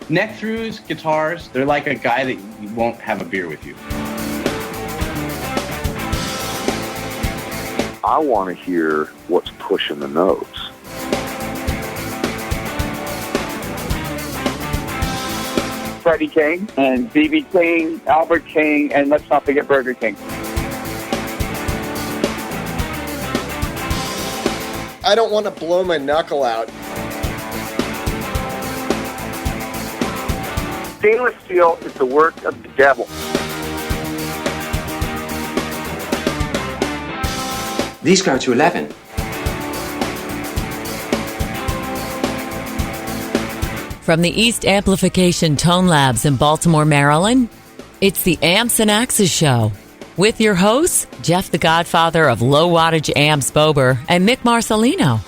Neck-throughs, guitars, they're like a guy that you won't have a beer with you. I want to hear what's pushing the notes. Freddie King and B.B. King, Albert King, and let's not forget Burger King. I don't want to blow my knuckle out. Stainless steel is the work of the devil. These go to 11. From the East Amplification Tone Labs in Baltimore, Maryland, it's the Amps and Axes Show. With your hosts, Jeff the Godfather of Low Wattage Amps Bober and Mick Marcelino.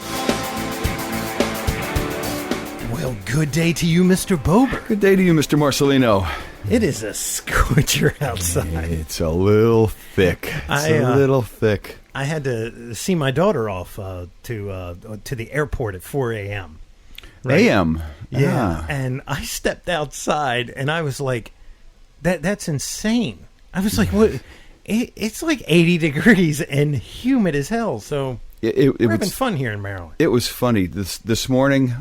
Well, good day to you, Mr. Bober. Good day to you, Mr. Marcelino. It is a scorcher outside. It's a little thick. A little thick. I had to see my daughter off to the airport at 4 a.m. Right? A.m.? Yeah. And I stepped outside, and I was like, that's insane. I was like, what? It's like 80 degrees and humid as hell. So we're having fun here in Maryland. It was funny. This morning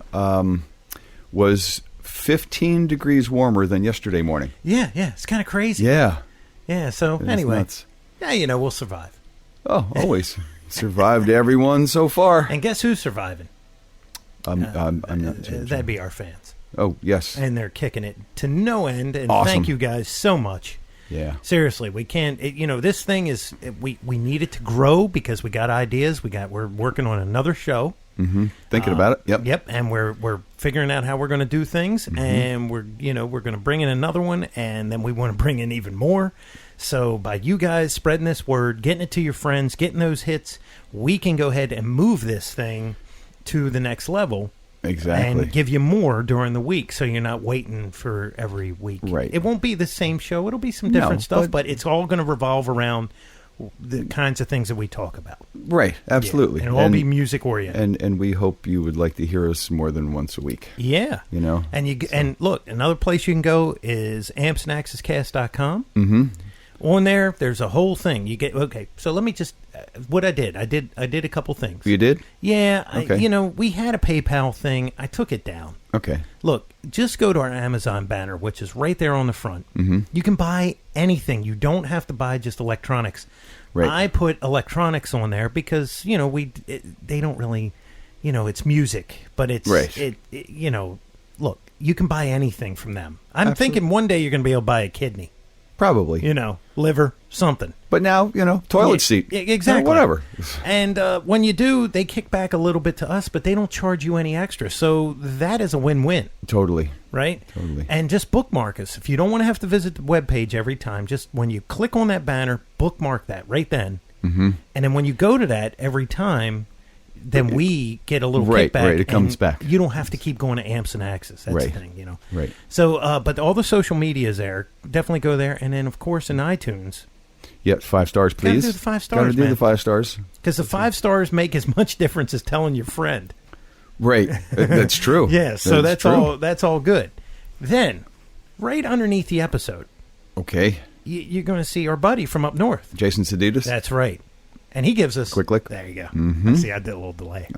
was 15 degrees warmer than yesterday morning. Yeah. It's kind of crazy. Yeah. Yeah, so anyway. Yeah, we'll survive. Oh, always. Survived everyone so far. And guess who's surviving? I'm not. That'd be our fans. Oh, yes. And they're kicking it to no end. And awesome. Thank you guys so much. Yeah. Seriously, we can't. This thing is we need it to grow because we got ideas. We're working on another show. Mm-hmm. Thinking about it. Yep. And we're figuring out how we're going to do things, and we're going to bring in another one, and then we want to bring in even more. So by you guys spreading this word, getting it to your friends, getting those hits, we can go ahead and move this thing to the next level. Exactly. And give you more during the week so you're not waiting for every week. Right. It won't be the same show. It'll be some different stuff, but it's all going to revolve around the kinds of things that we talk about. Right. Absolutely. Yeah. And it'll all be music oriented. And we hope you would like to hear us more than once a week. Yeah. And look, another place you can go is ampsandaxescast.com. Mm-hmm. On there, there's a whole thing. So let me just what I did a couple things. You did? Yeah. Okay. We had a PayPal thing. I took it down. Okay. Look, just go to our Amazon banner, which is right there on the front. Mm-hmm. You can buy anything. You don't have to buy just electronics. Right. I put electronics on there because they don't really, it's music, but it's right. Look, you can buy anything from them. I'm thinking one day you're going to be able to buy a kidney. Probably. Liver, something. But now, toilet seat. Exactly. Whatever. And when you do, they kick back a little bit to us, but they don't charge you any extra. So that is a win-win. Totally. Right? Totally. And just bookmark us. If you don't want to have to visit the webpage every time, just when you click on that banner, bookmark that right then. Mm-hmm. And then when you go to that every time, then we get a little kickback. Right, it comes back. You don't have to keep going to Amps and Axes. That's the thing, Right. So, but all the social media is there. Definitely go there. And then, of course, in iTunes. Yep, 5 stars, please. Gotta do the 5 stars, Gotta do the 5 stars. Because the 5 stars make as much difference as telling your friend. Right. That's true. Yeah, so that's true. That's all good. Then, right underneath the episode. Okay. You're going to see our buddy from up north. Jason Seditas. That's right. And he gives us... Quick click. There you go. Mm-hmm. See, I did a little delay.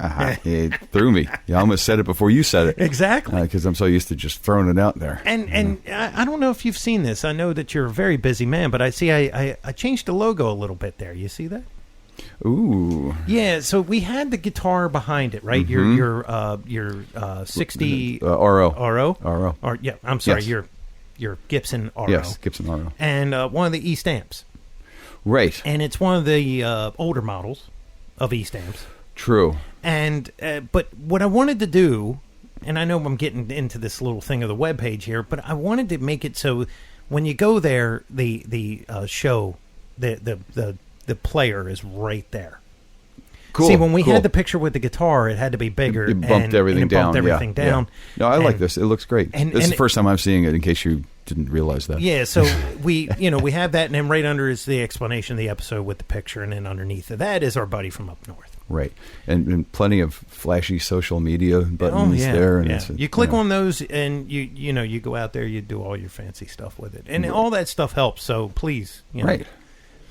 It threw me. You almost said it before you said it. Exactly. Because I'm so used to just throwing it out there. And I don't know if you've seen this. I know that you're a very busy man, but I see I changed the logo a little bit there. You see that? Ooh. Yeah, so we had the guitar behind it, right? Mm-hmm. Your 60... RO. RO? Or, yeah, I'm sorry. Yes. Your Gibson RO. Yes, Gibson RO. And one of the East Amps. Right. And it's one of the older models of East Amps. True. And but what I wanted to do, and I know I'm getting into this little thing of the webpage here, but I wanted to make it so when you go there, the show, the player is right there. Cool. See, when we had the picture with the guitar, it had to be bigger. It bumped everything down. down. No, I like this. It looks great. This is the first time I'm seeing it, in case you didn't realize that. Yeah, so we have that, and then right under is the explanation of the episode with the picture, and then underneath of that is our buddy from up north. Right, and plenty of flashy social media buttons there. And it's, you click on those, and you go out there, you do all your fancy stuff with it, and all that stuff helps. So please, right.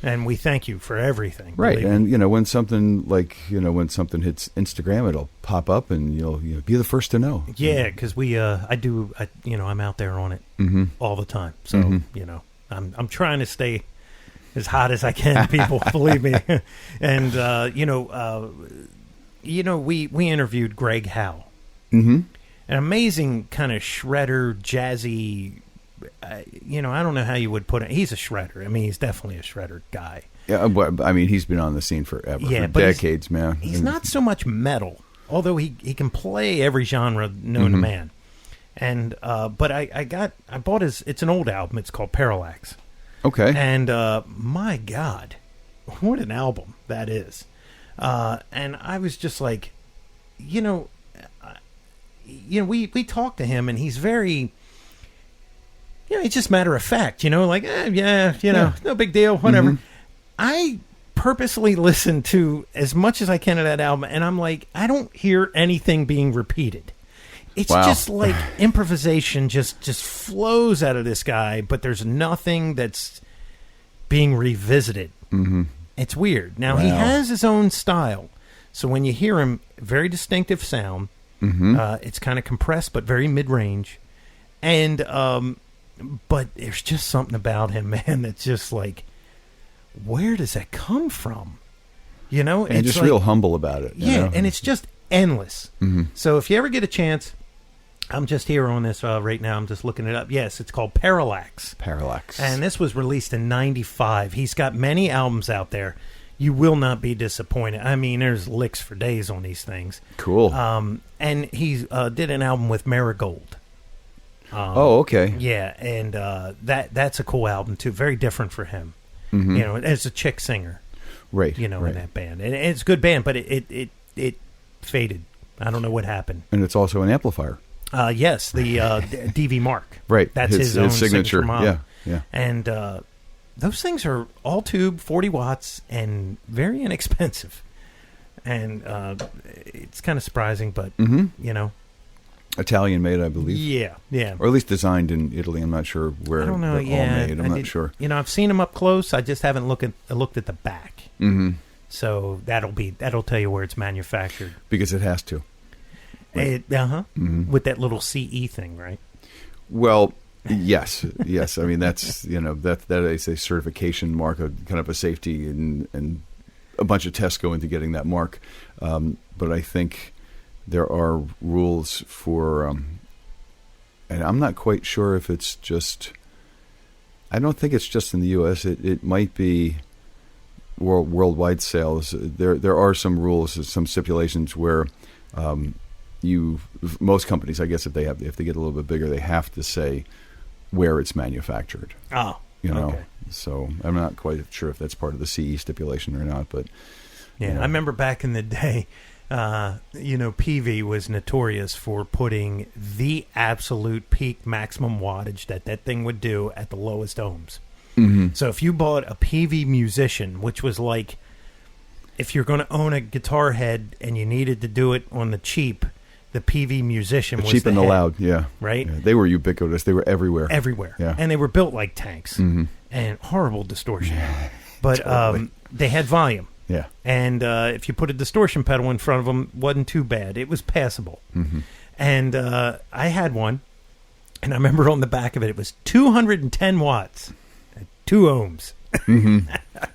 And we thank you for everything. Right, and when something when something hits Instagram, it'll pop up, and you'll be the first to know. Yeah, because I'm out there on it all the time. So I'm trying to stay as hot as I can, people, believe me. And we interviewed Greg Howe, an amazing kind of shredder, jazzy. I don't know how you would put it. He's a shredder. I mean, he's definitely a shredder guy. Yeah, but I mean, he's been on the scene forever, for decades, man. He's not so much metal, although he can play every genre known to man. And but I bought it's an old album. It's called Parallax. Okay. And my God, what an album that is. And I was just like, we talked to him, and he's very. It's just matter of fact, no big deal, whatever. I purposely listen to as much as I can of that album, and I'm like, I don't hear anything being repeated. It's just like improvisation just flows out of this guy, but there's nothing that's being revisited. It's weird. Now, he has his own style, so when you hear him, very distinctive sound. It's kind of compressed, but very mid-range. And but there's just something about him, man, that's just like, where does that come from? And it's just like, real humble about it. And it's just endless. So if you ever get a chance, I'm just here on this right now. I'm just looking it up. Yes, it's called Parallax. Parallax. And this was released in 95. He's got many albums out there. You will not be disappointed. I mean, there's licks for days on these things. Cool. And he did an album with Marigold. Okay. Yeah, and that's a cool album too. Very different for him. As a chick singer, right? In that band, and it's a good band, but it faded. I don't know what happened. And it's also an amplifier. Yes, the DV Mark. Right, that's his own signature model. Yeah. And those things are all tube, 40 watts, and very inexpensive. And it's kind of surprising, but Italian made, I believe. Yeah. Or at least designed in Italy. I'm not sure where. I don't know. They're all made. I'm not sure. I've seen them up close. I just haven't looked at the back. So that'll tell you where it's manufactured. Because it has to. Right. With that little CE thing, right? Well, yes. I mean, that's that is a certification mark, kind of a safety, and a bunch of tests go into getting that mark. But I think there are rules for, and I'm not quite sure if it's just. I don't think it's just in the U.S. It might be worldwide sales. There are some rules, some stipulations where most companies, I guess, if they get a little bit bigger, they have to say where it's manufactured. Oh, okay. So I'm not quite sure if that's part of the CE stipulation or not, but I remember back in the day. PV was notorious for putting the absolute peak maximum wattage that thing would do at the lowest ohms. So if you bought a PV Musician, which was like, if you're going to own a guitar head and you needed to do it on the cheap, the PV Musician was cheap and the head, loud, yeah. Right? Yeah, they were ubiquitous. They were everywhere. Yeah. And they were built like tanks. And horrible distortion. But totally. They had volume. Yeah. And if you put a distortion pedal in front of them, wasn't too bad. It was passable. And I had one, and I remember on the back of it, it was 210 watts, 2 ohms.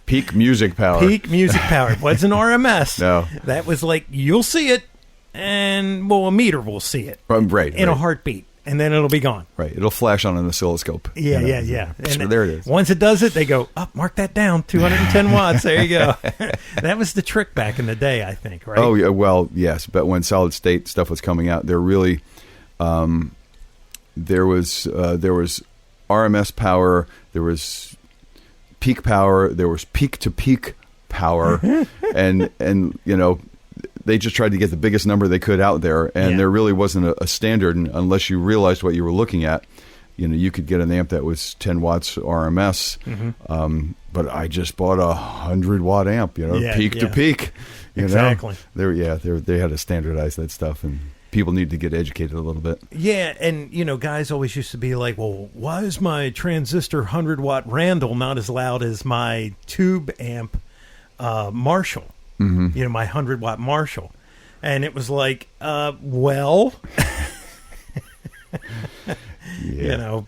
Peak music power. Peak music power. It wasn't RMS. No. That was like, you'll see it, and, a meter will see it. Right. In a heartbeat. And then it'll be gone. Right. It'll flash on an oscilloscope. Yeah. And there it is. Once it does it, they go, mark that down, 210 watts. There you go. That was the trick back in the day, I think, right? Oh, yeah. Well, yes. But when solid state stuff was coming out, there really, there was RMS power, there was peak power, there was peak to peak power, and they just tried to get the biggest number they could out there, and there really wasn't a standard unless you realized what you were looking at. You could get an amp that was 10 watts RMS, but I just bought a 100-watt amp, peak to peak, You Exactly. know? They had to standardize that stuff, and people need to get educated a little bit. Yeah, and, guys always used to be like, well, why is my transistor 100-watt Randall not as loud as my tube amp Marshall? Mm-hmm. My 100-watt Marshall. And it was like, well...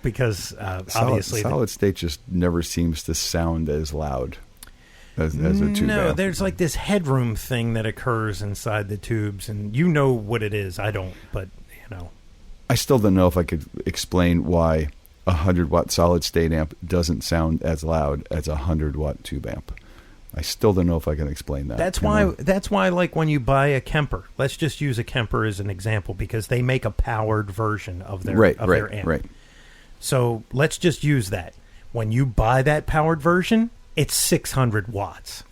because obviously... Solid state just never seems to sound as loud as a tube No, amp. there's like this headroom thing that occurs inside the tubes, and you know what it is. I don't, but, I still don't know if I could explain why a 100-watt solid state amp doesn't sound as loud as a 100-watt tube amp. I still don't know if I can explain that. That's why, like, when you buy a Kemper, let's just use a Kemper as an example, because they make a powered version of their their amp. Right. So let's just use that. When you buy that powered version, it's 600 watts.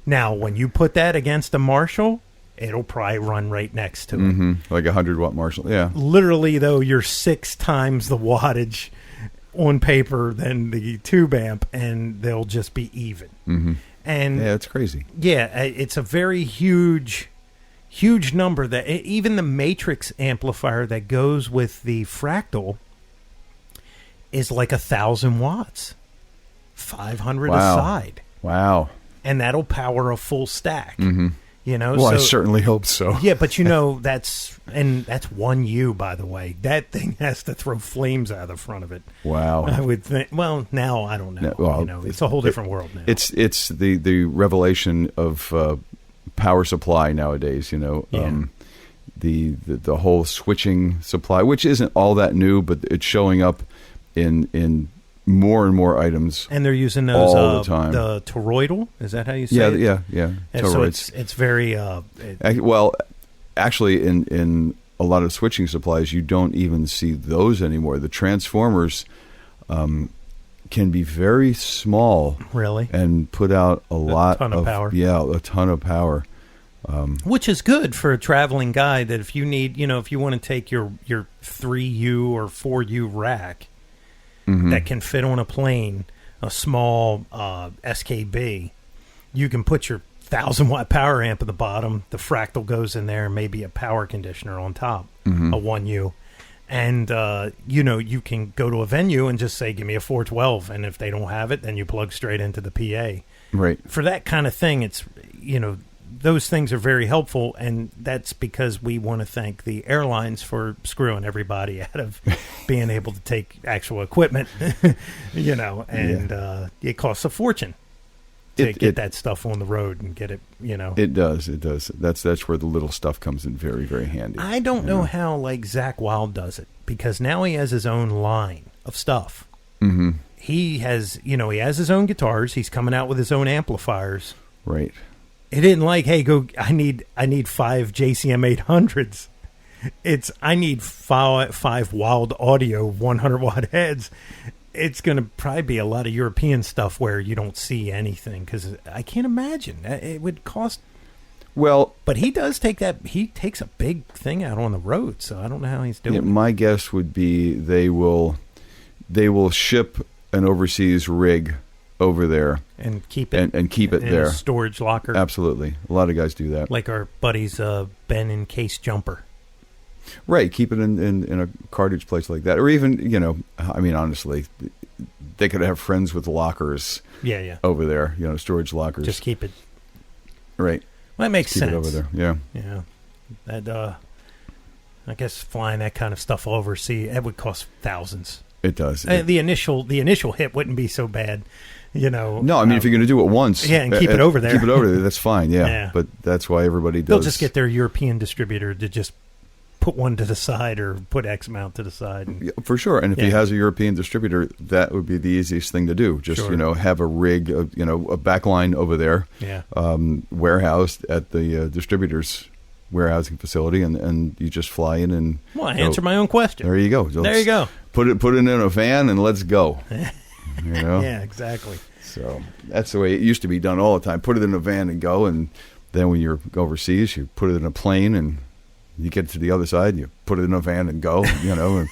Now, when you put that against a Marshall, it'll probably run right next to it. Like a 100-watt Marshall, yeah. Literally, though, you're 6 times the wattage on paper than the tube amp, and they'll just be even. Mm-hmm. And yeah, it's crazy. Yeah, it's a very huge number. That even the matrix amplifier that goes with the fractal is like 1,000 watts, 500 a side. Wow! And that'll power a full stack. Mm-hmm. Well, I certainly hope so. Yeah, but that's 1 U, by the way. That thing has to throw flames out of the front of it. Wow. I would think. Well, now I don't know. Well, it's a whole different world now. It's the revelation of power supply nowadays. Yeah. The whole switching supply, which isn't all that new, but it's showing up in more and more items, and they're using those all the time. The toroidal, is that how you say it? Yeah. And so it's very well, actually, in a lot of switching supplies, you don't even see those anymore. The transformers can be very small, really, and put out a ton of power. Yeah, a ton of power. Which is good for a traveling guy. That if you need, if you want to take your 3U or 4U rack. Mm-hmm. That can fit on a plane, a small SKB. You can put your 1,000-watt power amp at the bottom. The fractal goes in there, maybe a power conditioner on top, a 1U. And, you can go to a venue and just say, give me a 412. And if they don't have it, then you plug straight into the PA. Right. For that kind of thing, it's, those things are very helpful, and that's because we want to thank the airlines for screwing everybody out of being able to take actual equipment, and it costs a fortune to get that stuff on the road and get it, It does. That's where the little stuff comes in very, very handy. I don't know how, like, Zach Wilde does it, because now he has his own line of stuff. Mm-hmm. He has his own guitars. He's coming out with his own amplifiers. Right. It didn't like, hey, I need 5 JCM 800s. It's, I need 5 Wild Audio 100-watt heads. It's going to probably be a lot of European stuff where you don't see anything, because I can't imagine. It would cost. Well, but he does take that. He takes a big thing out on the road, so I don't know how he's doing it. My guess would be they will ship an overseas rig over there and keep it and keep it in there, a storage locker. Absolutely, a lot of guys do that. Like our buddy's Ben in Case Jumper. Right, keep it in a cartridge place like that, or even honestly, they could have friends with lockers. Yeah. Over there, storage lockers. Just keep it. Right. Well, that makes sense. Keep it over there. Yeah. Yeah. That I guess flying that kind of stuff overseas, it would cost thousands. It does. The initial hit wouldn't be so bad. No, I mean, if you're going to do it once, and keep it over there. Keep it over there. That's fine. Yeah. But that's why everybody does. They'll just get their European distributor to just put one to the side or put X amount to the side. For sure. And if he has a European distributor, that would be the easiest thing to do. Just, have a rig, a backline over there, warehoused at the distributor's warehousing facility, and you just fly in and... Well, I answer my own question. There you go. There you go. Put it in a van and let's go. Yeah, exactly. So that's the way it used to be done all the time. Put it in a van and go, and then when you're overseas, you put it in a plane, and you get to the other side, you put it in a van and go, And,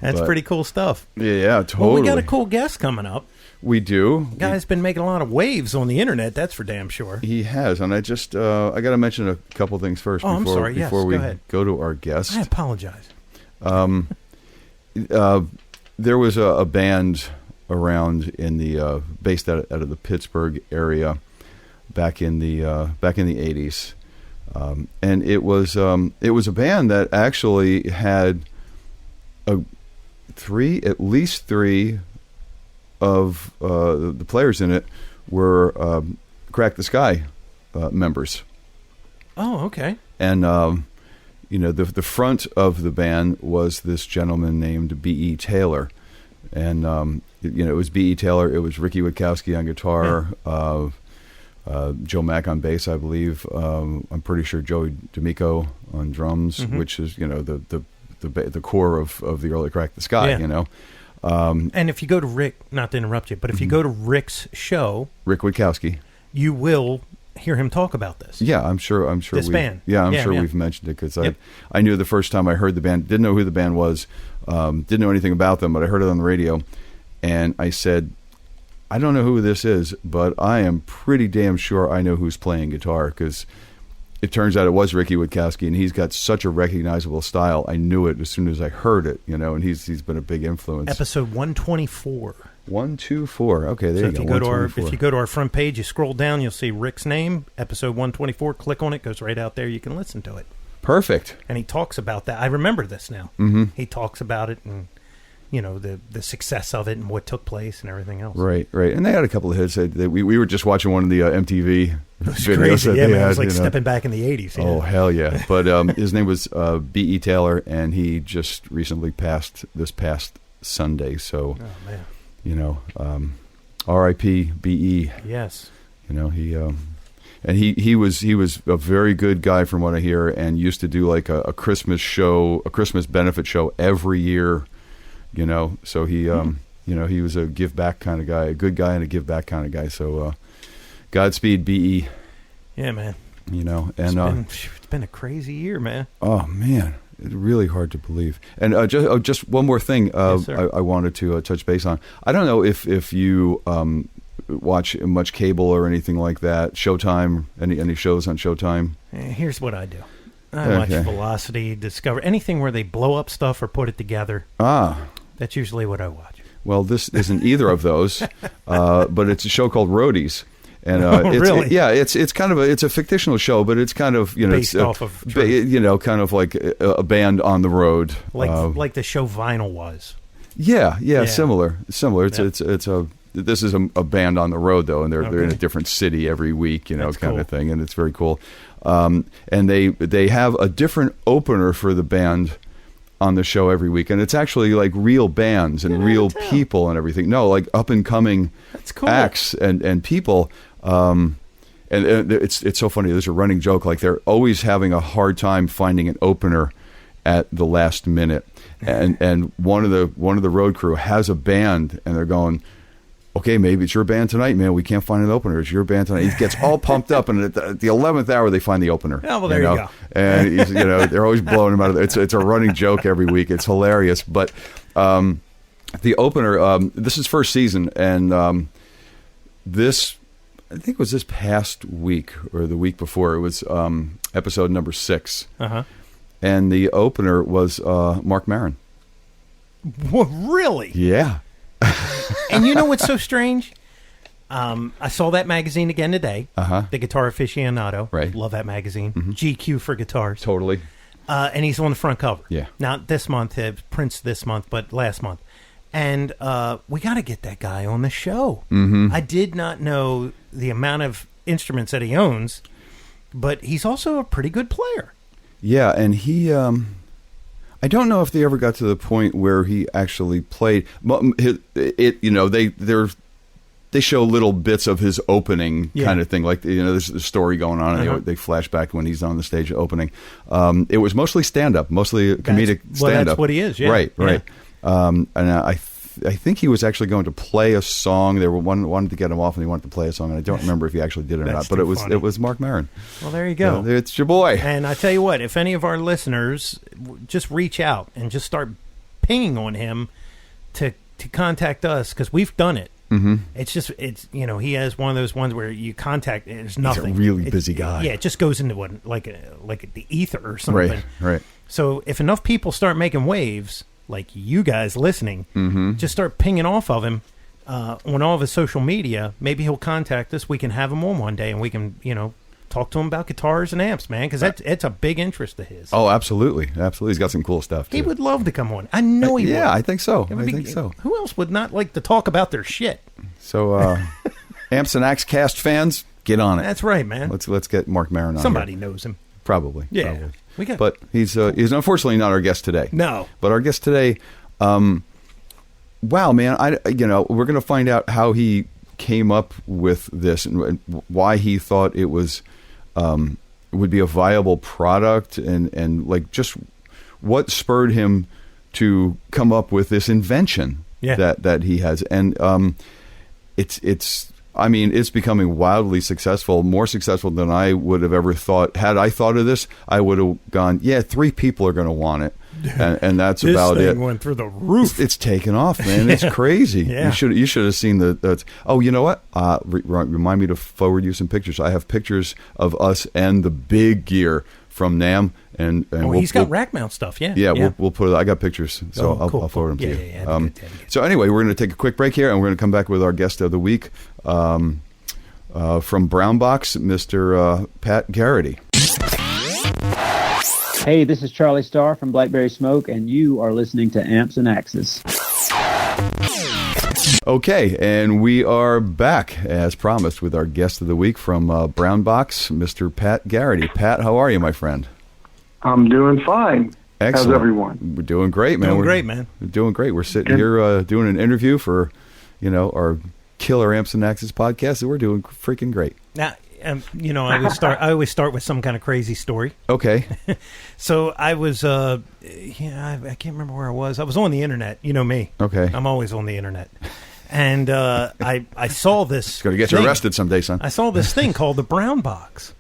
that's pretty cool stuff. Yeah, totally. Well, we got a cool guest coming up. We do. Guy's been making a lot of waves on the internet. That's for damn sure. He has, and I just I got to mention a couple things first I'm before sorry. Yes, before we go ahead. go to our guest. I apologize. There was a band around in the based out of the Pittsburgh area back in the 80s, and it was a band that actually had at least three of the players in it were Crack the Sky members. Oh, okay. And the front of the band was this gentleman named B.E. Taylor, and it was B.E. Taylor. It was Ricky Witkowski on guitar, Joe Mack on bass, I believe. I'm pretty sure Joey D'Amico on drums, which is the core of the early Crack the Sky. Yeah. And if you go to Rick, not to interrupt you, but if you go to Rick's show, Rick Witkowski, you will hear him talk about this. Yeah, I'm sure. This band. Yeah, I'm sure we've mentioned it because I knew the first time I heard the band, didn't know who the band was, didn't know anything about them, but I heard it on the radio, and I said, I don't know who this is, but I am pretty damn sure I know who's playing guitar, because it turns out it was Ricky Witkowski, and he's got such a recognizable style. I knew it as soon as I heard it, and he's been a big influence. Episode 124. 124. Okay, there you go. If you go to our front page, you scroll down, you'll see Rick's name, episode 124. Click on it, goes right out there. You can listen to it. Perfect. And he talks about that. I remember this now. Mm-hmm. He talks about it and the success of it and what took place and everything else. Right. And they had a couple of hits. We were just watching one of the MTV videos. Crazy. That yeah, they man, had, it was like stepping back in the 80s. Yeah. Oh, hell yeah. But his name was B.E. Taylor, and he just recently passed this past Sunday. So, R.I.P. B.E. Yes. He was a very good guy from what I hear, and used to do like a Christmas show, a Christmas benefit show every year. So he he was a give back kind of guy, a good guy and a give back kind of guy. So Godspeed, B.E. Yeah, man. It's been a crazy year, man. Oh man, it's really hard to believe. And just one more thing, Yes, I wanted to touch base on. I don't know if you watch much cable or anything like that. Showtime, any shows on Showtime? Here's what I do. I watch Velocity, Discovery, anything where they blow up stuff or put it together. That's usually what I watch. Well, this isn't either of those, but it's a show called Roadies. And really? It's kind of it's a fictional show, but it's kind of based off of kind of like a band on the road, like the show Vinyl was. Yeah. Similar. This is a band on the road though, and they're in a different city every week, That's kind cool. of thing, and it's very cool. And they have a different opener for the band on the show every week, and it's actually like real bands and real people and everything. No, like up and coming acts and people. And it's so funny. There's a running joke, like they're always having a hard time finding an opener at the last minute, and one of the road crew has a band, and they're going, okay, maybe it's your band tonight, man. We can't find an opener. It's your band tonight. He gets all pumped up, and at the 11th hour, they find the opener. Oh, well, there you go. And they're always blowing him out of there. It's a running joke every week. It's hilarious. But the opener, this is first season, and this, I think it was this past week or the week before. It was episode number 6. Uh-huh. And the opener was Mark Maron. What, really? Yeah. And you know what's so strange? I saw that magazine again today. The Guitar Aficionado. Right. Love that magazine. Mm-hmm. GQ for guitars. Totally. And he's on the front cover. Yeah. Not this month, Prince this month, but last month. And we got to get that guy on the show. Mm-hmm. I did not know the amount of instruments that he owns, but he's also a pretty good player. Yeah, and he... I don't know if they ever got to the point where he actually played. They show little bits of his opening kind of thing, like there's a story going on, and they flash back when he's on the stage opening. It was mostly stand up, mostly comedic stand up. Well, that's what he is. Yeah. Right. And I think he was actually going to play a song. They wanted to get him off, and he wanted to play a song, and I don't remember if he actually did it or not. But it was Mark Maron. Well, there you go. It's your boy. And I tell you what, if any of our listeners just reach out and just start pinging on him to contact us, because we've done it. It's just, he has one of those ones where you contact, there's nothing. He's a really busy guy. Yeah, it just goes into one, like the ether or something. Right. So if enough people start making waves, like you guys listening, just start pinging off of him on all of his social media, maybe he'll contact us. We can have him on one day and we can, talk to him about guitars and amps, man, because it's a big interest of his. Oh, absolutely. He's got some cool stuff, too. He would love to come on. I know he would. Yeah, I think so. Who else would not like to talk about their shit? So, Amps and Axe Cast fans, get on it. That's right, man. Let's get Mark Maron on. Somebody knows him. Probably. Yeah. Probably. But he's unfortunately not our guest today. No. But our guest today, wow, man, we're going to find out how he came up with this and why he thought it was would be a viable product and like just what spurred him to come up with this invention that he has. And it's becoming wildly successful, more successful than I would have ever thought. Had I thought of this, I would have gone, 3 people are going to want it. And that's about it. This thing went through the roof. It's taken off, man. It's crazy. Yeah. You should have seen the. Oh, you know what? Remind me to forward you some pictures. I have pictures of us and the big gear from NAMM. And he's got rack mount stuff. Yeah. Yeah. We'll put it. I got pictures, so I'll forward them to you. Yeah. So anyway, we're going to take a quick break here, and we're going to come back with our guest of the week from BrownBox, Mr. Pat Geraghty. Hey, this is Charlie Starr from Blackberry Smoke, and you are listening to Amps and Axes. Okay, and we are back, as promised, with our guest of the week from BrownBox, Mr. Pat Geraghty. Pat, how are you, my friend? I'm doing fine. Excellent. How's everyone? We're doing great, man. We're doing greght. We're sitting here doing an interview for, our Killer Amps and Axes podcast, and we're doing freaking great. Now, I always start with some kind of crazy story. Okay. So I was, I can't remember where I was. I was on the internet. You know me. Okay. I'm always on the internet. And I saw this. It's going to get you arrested someday, son. I saw this thing called the BrownBox.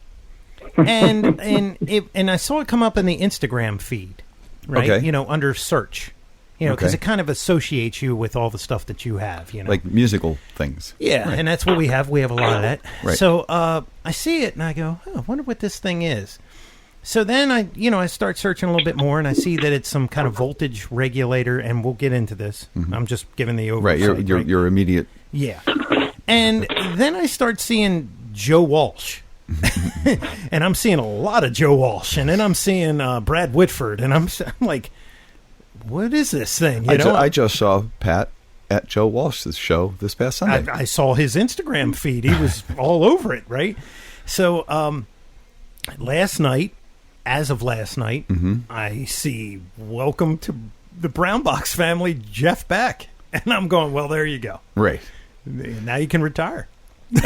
And I saw it come up in the Instagram feed, right? Okay. Under search. Because it kind of associates you with all the stuff that you have, Like musical things. Yeah, right. And that's what we have. We have a lot of that. Right. So I see it, and I go, I wonder what this thing is. So then I start searching a little bit more, and I see that it's some kind of voltage regulator, and we'll get into this. Mm-hmm. I'm just giving the oversight. Right, your immediate... Yeah. And then I start seeing Joe Walsh. And I'm seeing a lot of Joe Walsh, and then I'm seeing Brad Whitford, and I'm like... What is this thing? I just saw Pat at Joe Walsh's show this past Sunday. I saw his Instagram feed. He was all over it, right? So last night, I see Welcome to the BrownBox family, Jeff Beck. And I'm going, well, there you go. Right. Now you can retire. He's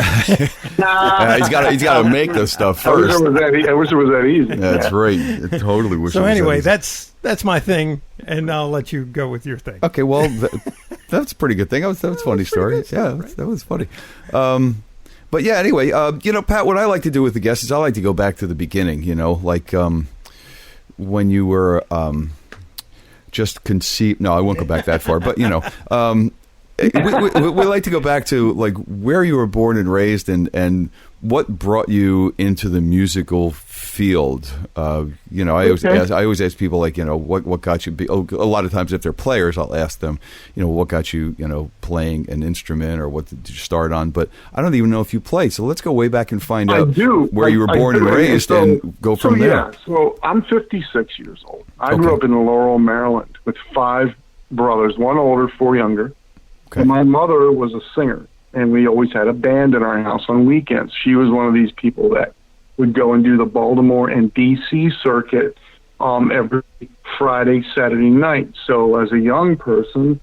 got to make this stuff first. I wish it was that easy. That's right. I totally wish. So it was anyway, that easy. that's my thing, and I'll let you go with your thing. Okay, well, that's a pretty good thing. That was a funny story. That was funny. But yeah, anyway, Pat, what I like to do with the guests is I like to go back to the beginning. Like when you were just conceived. No, I won't go back that far. But we like to go back to like where you were born and raised and what brought you into the musical field. I always ask people like, what got you, a lot of times if they're players, I'll ask them, what got you, playing an instrument or what did you start on? But I don't even know if you play. So let's go way back and find out where you were born and raised and go from there. Yeah, so I'm 56 years old. I grew up in Laurel, Maryland with 5 brothers, 1 older, 4 younger. Okay. My mother was a singer, and we always had a band in our house on weekends. She was one of these people that would go and do the Baltimore and D.C. circuit every Friday, Saturday night. So as a young person,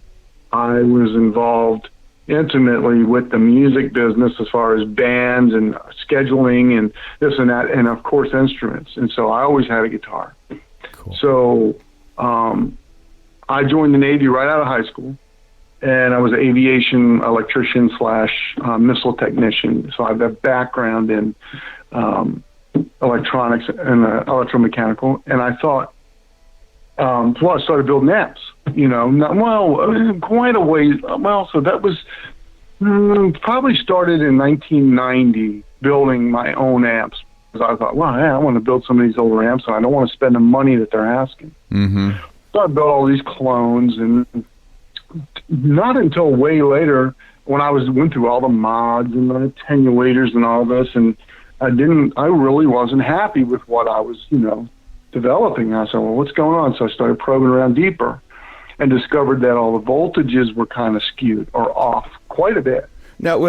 I was involved intimately with the music business as far as bands and scheduling and this and that, and, of course, instruments. And so I always had a guitar. Cool. So I joined the Navy right out of high school. And I was an aviation electrician / missile technician. So I have a background in electronics and electromechanical. And I thought, so I started building amps, quite a ways. Well, so that was Probably started in 1990 building my own amps. Because I thought, well, yeah, I want to build some of these older amps, and I don't want to spend the money that they're asking. Mm-hmm. So I built all these clones, and not until way later, when I went through all the mods and the attenuators and all this, and I really wasn't happy with what I was, developing. I said, well, what's going on? So I started probing around deeper and discovered that all the voltages were kind of skewed or off quite a bit. But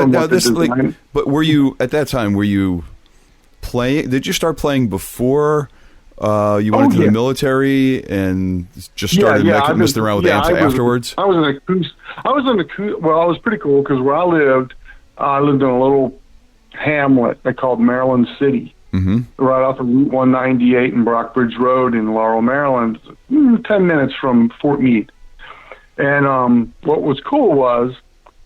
were you, at that time, playing? Did you start playing before you went into the military and just started messing around with amps afterwards? I was pretty cool because where I lived in a little hamlet they called Maryland City, right off of Route 198 and Brockbridge Road in Laurel, Maryland, 10 minutes from Fort Meade. And what was cool was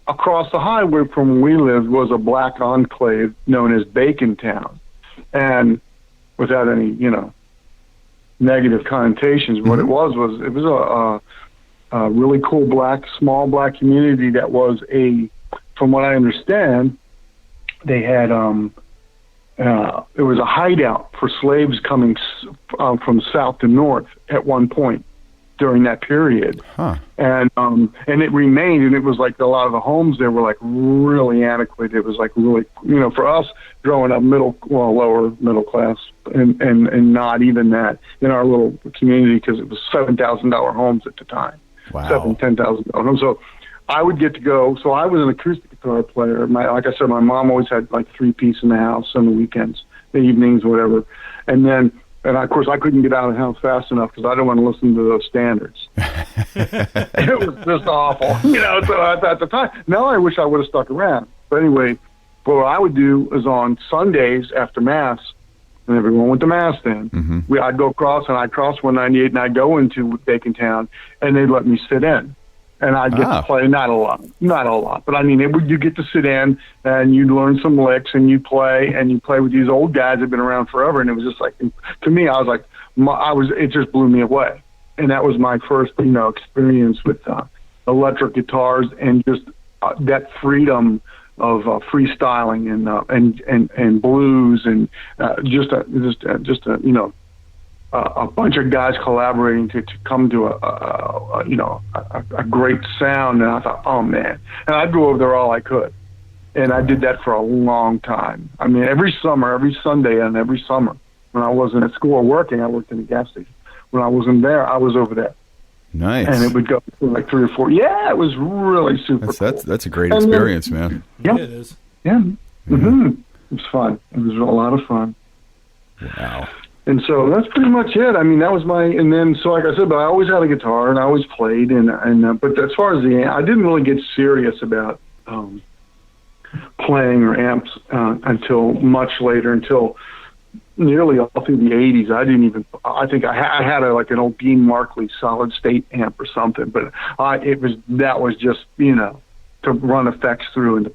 across the highway from where we lived was a black enclave known as Bacon Town. And without any, negative connotations, what it was a really cool small black community that was from what I understand, they had, it was a hideout for slaves coming from south to north at one point during that period. Huh. And it remained, and it was like a lot of the homes there were like really antiquated. It was like really, for us growing up lower middle class and not even that in our little community because it was $7,000 homes at the time. Wow. $10,000 homes. So I would get to go. So I was an acoustic guitar player. Like I said, my mom always had like 3-piece in the house on the weekends, the evenings, whatever. And of course, I couldn't get out of the house fast enough because I didn't want to listen to those standards. It was just awful, so at the time. Now I wish I would have stuck around. But anyway, what I would do is on Sundays after Mass, and everyone went to Mass then, I'd go across, and I'd cross 198, and I'd go into Bacon Town, and they'd let me sit in. And I'd get to play, not a lot, but I mean, you get to sit in and you'd learn some licks and you play with these old guys that have been around forever. And it was just like, to me, I was like, it just blew me away. And that was my first, experience with electric guitars and just that freedom of freestyling and blues and just a bunch of guys collaborating to come to a great sound. And I thought, oh man, and I'd go over there all I could. And I did that for a long time. I mean, every Sunday and every summer when I wasn't at school or working, I worked in a gas station. When I wasn't there, I was over there. Nice. And it would go for like 3 or 4. Yeah, it was really super cool. That's a great experience, man. Yeah, it is. Yeah. Mm-hmm. It was fun. It was a lot of fun. Wow. And so that's pretty much it. I mean, that was and then, so like I said, but I always had a guitar and I always played. But as far as I didn't really get serious about playing or amps until much later, until nearly all through the 80s. I think I had an old Dean Markley solid state amp or something, but that was just, to run effects through.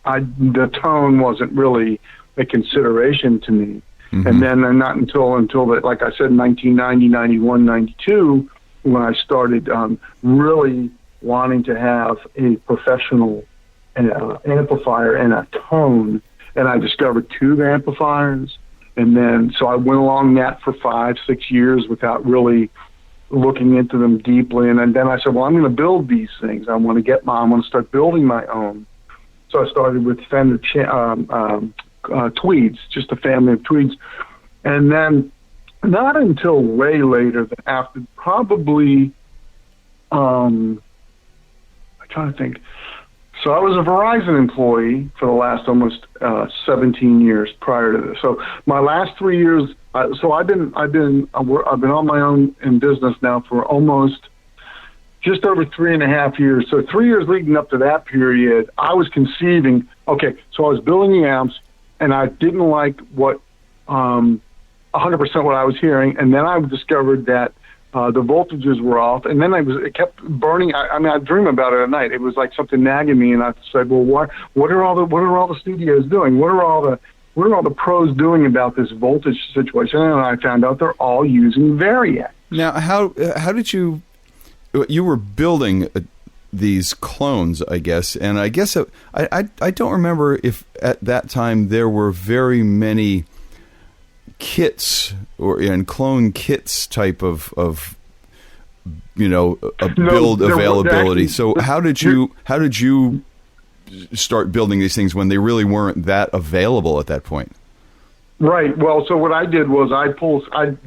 And the tone wasn't really a consideration to me. Mm-hmm. And then not until like I said, 1990, 91, 92, when I started really wanting to have a professional amplifier and a tone, and I discovered tube amplifiers. And then, so I went along that for 5-6 years without really looking into them deeply. And then I said, well, I'm going to build these things. I want to start building my own. So I started with Fender Tweeds, just a family of Tweeds. And then not until way later, after probably, I'm trying to think. So I was a Verizon employee for the last almost 17 years prior to this. So my last 3 years, I've been on my own in business now for almost just over 3.5 years. So 3 years leading up to that period, I was conceiving. Okay, so I was building the amps, and I didn't like what 100% what I was hearing, and then I discovered that the voltages were off, and then it kept burning. I dream about it at night. It was like something nagging me, and I said, "Well, what are all the studios doing? What are all the pros doing about this voltage situation?" And I found out they're all using Variac. Now, how did you were building these clones, I guess, and I guess I don't remember if at that time there were very many kits and clone kits type of build availability. So how did you start building these things when they really weren't that available at that point? Right. Well, so what I did was I'd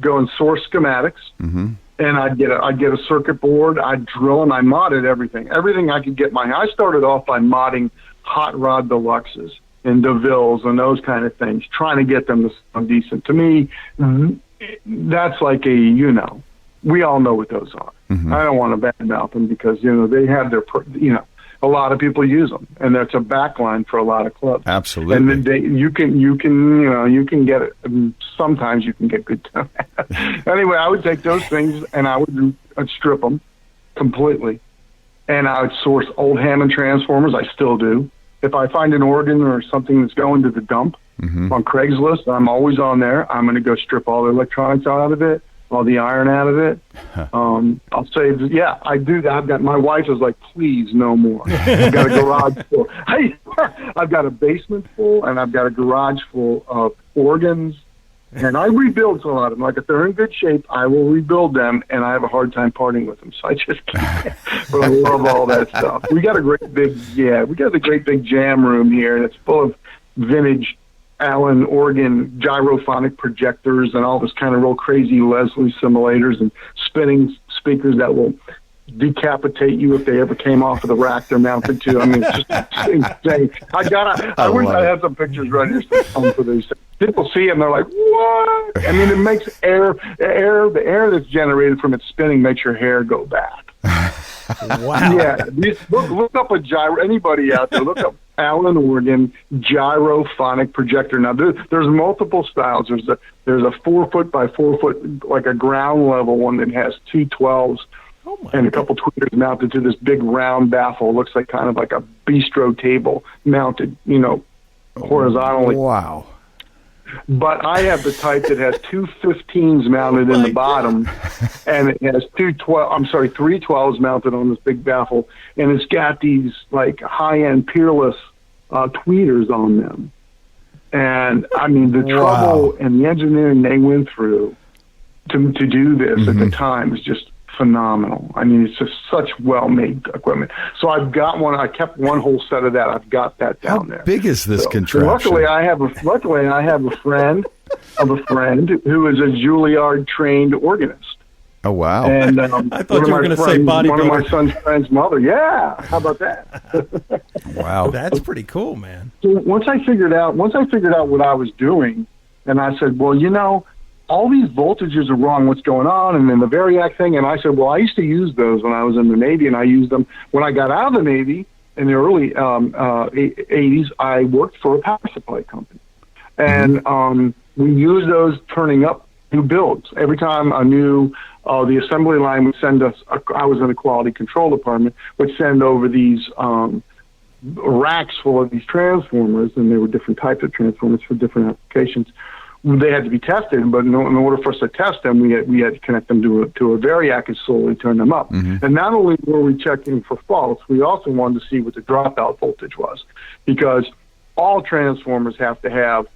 go and source schematics. Mm-hmm. And I'd get a circuit board. I'd drill and I modded everything I could get. I started off by modding hot rod deluxes and DeVilles and those kind of things, trying to get them to sound decent. To me, that's like we all know what those are. Mm-hmm. I don't want to badmouth them because they have their a lot of people use them, and that's a backline for a lot of clubs. Absolutely. And then you can get it. Sometimes you can get good time. Anyway, I would take those things and I'd strip them completely, and I would source old Hammond transformers. I still do. If I find an organ or something that's going to the dump mm-hmm. on Craigslist, I'm always on there. I'm going to go strip all the electronics out of it, all the iron out of it. I'll say, yeah, I do that. My wife is like, please, no more. I've got a garage full. I've got a basement full, and I've got a garage full of organs, and I rebuild a lot of them. Like, if they're in good shape, I will rebuild them, and I have a hard time parting with them, so I just can't. But I love all that stuff. We got a great big jam room here, and it's full of vintage Allen organ gyrophonic projectors and all this kind of real crazy Leslie simulators and spinning speakers that will decapitate you if they ever came off of the rack they're mounted to. I mean, it's just insane. I have some pictures right here for these. People see them, they're like, what? I mean, it makes the air that's generated from it spinning makes your hair go back. Wow. Yeah. Look up a gyro. Anybody out there, look up Allen organ gyrophonic projector. Now, there's multiple styles. There's a 4 foot by 4 foot, like a ground level one that has two 12s and a couple tweeters mounted to this big round baffle. It looks like kind of like a bistro table mounted, horizontally. Wow. But I have the type that has two 15s mounted in the bottom, and it has three 12s mounted on this big baffle, and it's got these like high-end Peerless tweeters on them. And I mean, the trouble and the engineering they went through to do this mm-hmm. at the time is just phenomenal. I mean, it's just such well-made equipment. So I've got one. I kept one whole set of that. I've got that down there. How big is this contraption? Luckily, I have a friend who is a Juilliard trained organist. Oh wow! And I thought you were going to say bodybuilder. One of my son's friend's mother. Yeah, how about that? Wow, that's pretty cool, man. So once I figured out what I was doing, and I said, well, all these voltages are wrong. What's going on? And then the Variac thing. And I said, well, I used to use those when I was in the Navy, and I used them when I got out of the Navy in the early 80s. I worked for a power supply company, and we used those turning up new builds. Every time a new the assembly line would send us. I was in the quality control department. Would send over these racks full of these transformers, and there were different types of transformers for different applications. They had to be tested, but in order for us to test them, we had to connect them to a Variac and slowly turn them up. Mm-hmm. And not only were we checking for faults, we also wanted to see what the dropout voltage was, because all transformers have to have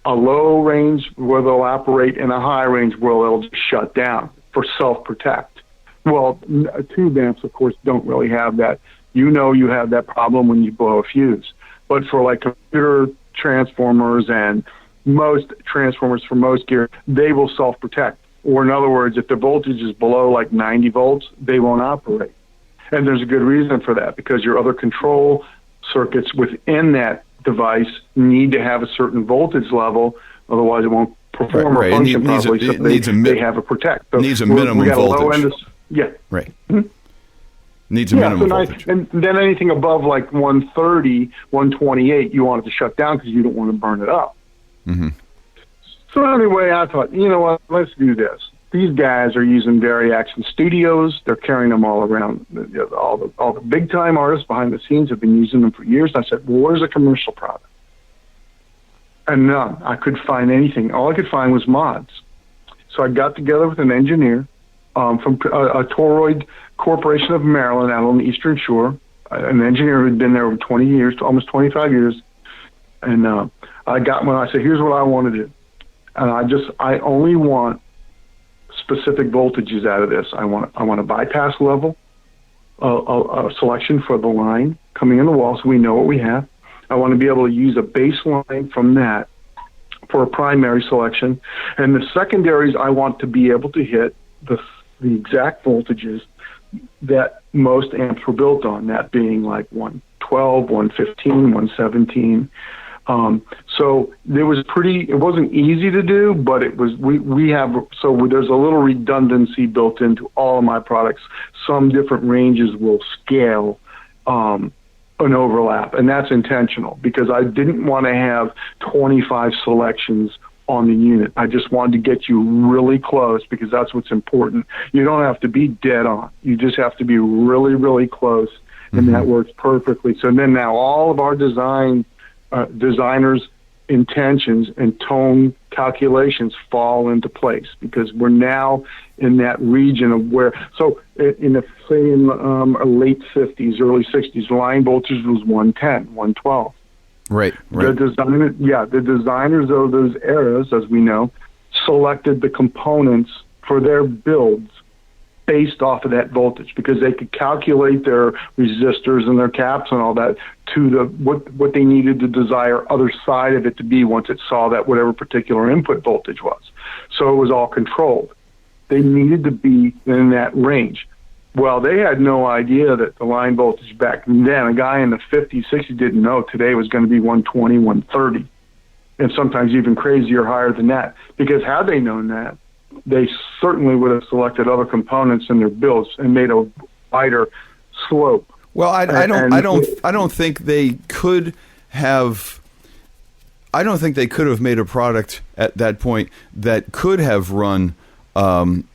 a low range where they'll operate and a high range where they'll just shut down for self-protect. Well, tube amps, of course, don't really have that. You have that problem when you blow a fuse. But for like computer transformers and most transformers for most gear, they will self-protect. Or in other words, if the voltage is below like 90 volts, they won't operate. And there's a good reason for that, because your other control circuits within that device need to have a certain voltage level, otherwise it won't perform or function properly. They have a protect. So needs a minimum voltage. Right. Hmm? Needs a minimum voltage. And then anything above like 130, 128, you want it to shut down because you don't want to burn it up. Mm-hmm. So anyway, I thought, you know what, let's do this. These guys are using Variacs in studios. They're carrying them all around. All the big-time artists behind the scenes have been using them for years. And I said, well, where's a commercial product? And none. I couldn't find anything. All I could find was mods. So I got together with an engineer, from a Toroid Corporation of Maryland out on the Eastern Shore, an engineer who had been there over 20 years, almost 25 years. And I got one. I said, here's what I want to do. And I only want specific voltages out of this. I want a bypass level, a selection for the line coming in the wall so we know what we have. I want to be able to use a baseline from that for a primary selection. And the secondaries, I want to be able to hit the exact voltages that most amps were built on, that being like 112, 115, 117. So it wasn't easy to do, but it was, there's a little redundancy built into all of my products. Some different ranges will scale, an overlap, and that's intentional because I didn't want to have 25 selections on the unit. I just wanted to get you really close because that's what's important. You don't have to be dead on. You just have to be really, really close, and that works perfectly. So then now all of our designers' intentions and tone calculations fall into place because we're now in that region of where, so in the late 50s, early 60s, line voltage was 110, 112. Right. The designers of those eras, as we know, selected the components for their builds based off of that voltage because they could calculate their resistors and their caps and all that to what they needed the desired other side of it to be once it saw that whatever particular input voltage was. So it was all controlled. They needed to be in that range. Well, they had no idea that the line voltage back then, a guy in the 50s, 60s didn't know today was going to be 120, 130, and sometimes even crazier higher than that. Because had they known that, they certainly would have selected other components in their builds and made a wider slope. Well, I don't think they could have. I don't think they could have made a product at that point that could have run on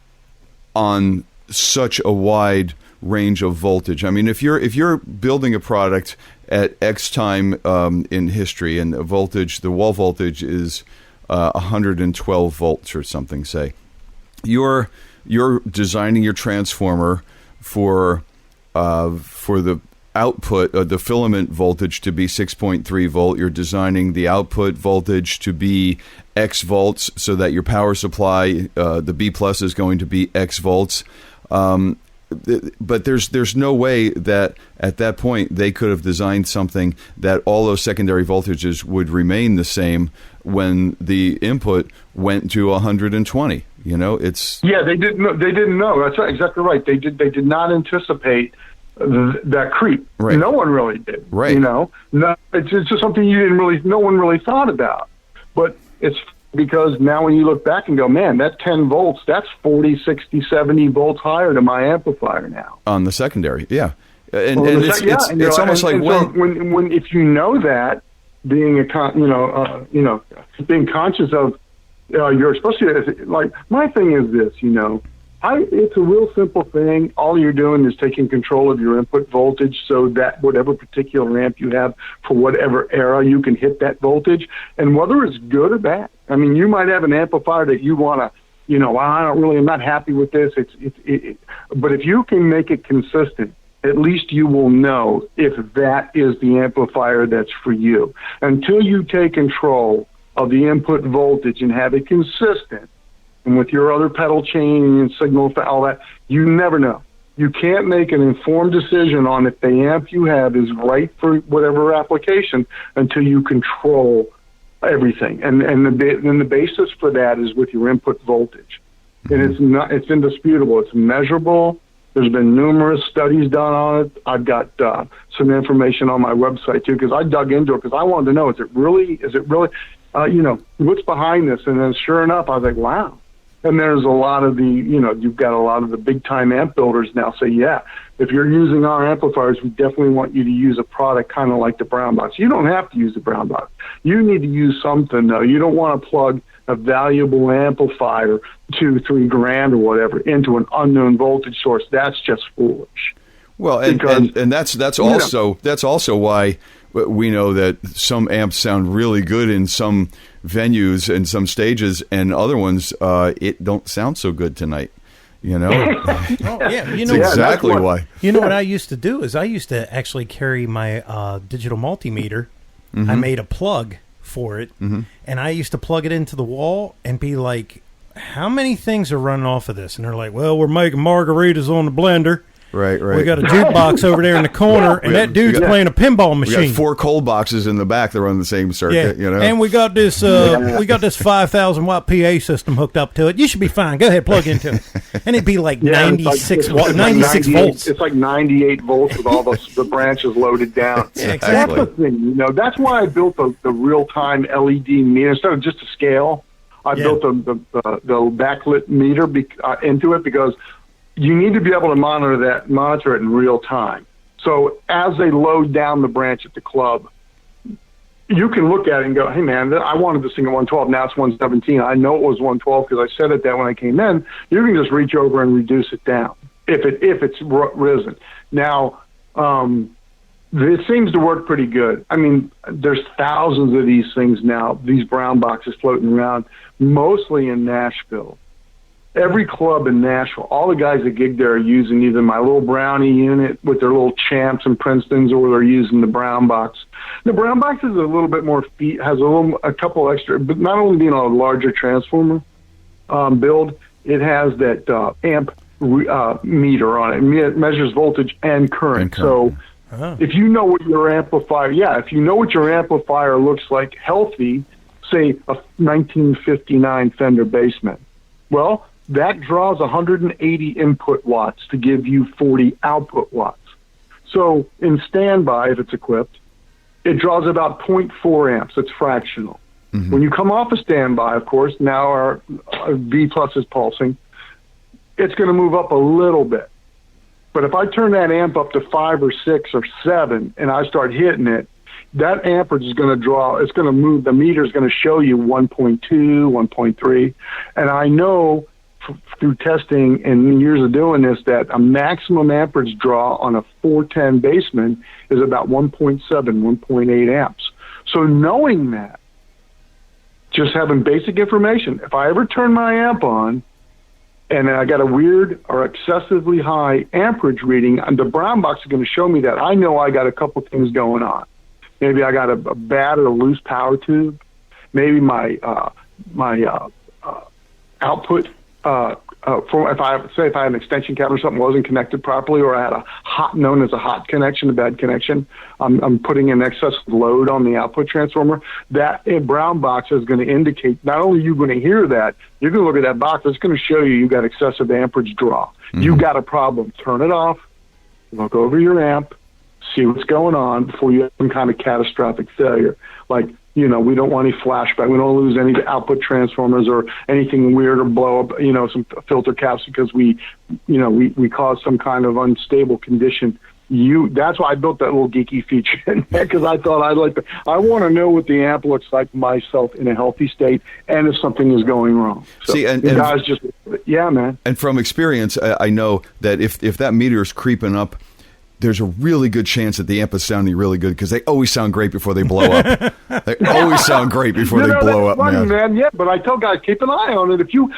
such a wide range of voltage. I mean, if you're building a product at X time in history, and the wall voltage is 112 volts or something, say, you're designing your transformer for the output, the filament voltage to be 6.3 volt. You're designing the output voltage to be X volts, so that your power supply, the B plus, is going to be X volts. But there's no way that at that point they could have designed something that all those secondary voltages would remain the same when the input went to 120. You know, they didn't know. That's right, exactly right. They did not anticipate that creep. Right. No one really did. Right. You know, it's just something no one really thought about. But it's because now when you look back and go, man, that 10 volts, that's 40, 60, 70 volts higher to my amplifier now. On the secondary, yeah. It's almost like when if you know that, being being conscious of you're especially like my thing is this, it's a real simple thing. All you're doing is taking control of your input voltage so that whatever particular amp you have for whatever era, you can hit that voltage. And whether it's good or bad, I mean, you might have an amplifier that you want to, I'm not happy with this. But if you can make it consistent, at least you will know if that is the amplifier that's for you. Until you take control of the input voltage and have it consistent, and with your other pedal chain and signal, all that, you never know. You can't make an informed decision on if the amp you have is right for whatever application until you control everything. And the basis for that is with your input voltage. And it's indisputable. It's measurable. There's been numerous studies done on it. I've got some information on my website too, because I dug into it because I wanted to know, is it really, what's behind this? And then sure enough, I was like, wow. And there's a lot of you've got a lot of the big time amp builders now say, yeah, if you're using our amplifiers, we definitely want you to use a product kind of like the BrownBox. You don't have to use the BrownBox. You need to use something though. You don't want to plug a valuable amplifier, $2,000-$3,000 or whatever, into an unknown voltage source. That's just foolish. Well, and that's also why we know that some amps sound really good in some venues and some stages, and other ones it don't sound so good tonight. You know, Oh, yeah. You know, that's exactly why. You know what I used to do is I used to actually carry my digital multimeter. Mm-hmm. I made a plug for it, and I used to plug it into the wall and be like, how many things are running off of this? And they're like, well, we're making margaritas on the blender. Right. We got a jukebox over there in the corner, and that dude's playing a pinball machine. We got 4 cold boxes in the back that run the same circuit. You know, and we got this 5,000 watt PA system hooked up to it. You should be fine. Go ahead, plug into it, and it'd be like 96 volts. It's like 98 volts with all the branches loaded down. Exactly. That's the thing. You know, that's why I built the real time LED meter instead of just a scale. I built the backlit meter into it because you need to be able to monitor it in real time. So as they load down the branch at the club, you can look at it and go, hey, man, I wanted this thing at 112. Now it's 117. I know it was 112 because I said it that when I came in. You can just reach over and reduce it down if it's risen. Now, it seems to work pretty good. I mean, there's thousands of these things now, these brown boxes floating around, mostly in Nashville. Every club in Nashville, all the guys that gig there are using either my little Brownie unit with their little Champs and Princetons, or they're using the brown box. The brown box is a little bit more has a couple extra, but not only being a larger transformer build, it has that amp meter on it. It measures voltage and current. So if you know what your amplifier looks like healthy, say a 1959 Fender Bassman, well, that draws 180 input watts to give you 40 output watts. So in standby, if it's equipped, it draws about 0.4 amps. It's fractional. Mm-hmm. When you come off a standby, of course, now our V plus is pulsing, it's going to move up a little bit. But if I turn that amp up to 5 or 6 or 7 and I start hitting it, that amperage is going to draw, it's going to move, the meter is going to show you 1.2, 1.3. And I know through testing and years of doing this that a maximum amperage draw on a 410 Bassman is about 1.7, 1.8 amps. So knowing that, just having basic information, if I ever turn my amp on and I got a weird or excessively high amperage reading, and the brown box is going to show me that, I know I got a couple things going on. Maybe I got a bad or a loose power tube. Maybe my output, if I have an extension cable or something wasn't connected properly, or I had a known as a hot connection, a bad connection, I'm putting in excess load on the output transformer. That brown box is going to indicate, not only are you going to hear that, you're going to look at that box, it's going to show you got excessive amperage draw. Mm-hmm. You got a problem. Turn it off, look over your amp, see what's going on before you have some kind of catastrophic failure. Like, we don't want any flashback. We don't lose any output transformers or anything weird or blow up, some filter caps because we cause some kind of unstable condition. That's why I built that little geeky feature in there, because I thought I want to know what the amp looks like myself in a healthy state and if something is going wrong. So see, and guys yeah, man. And from experience, I know that if that meter is creeping up, there's a really good chance that the amp is sounding really good, because they always sound great before they blow up. They always sound great before they blow up, funny, man. Yeah, but I tell guys, keep an eye on it. If you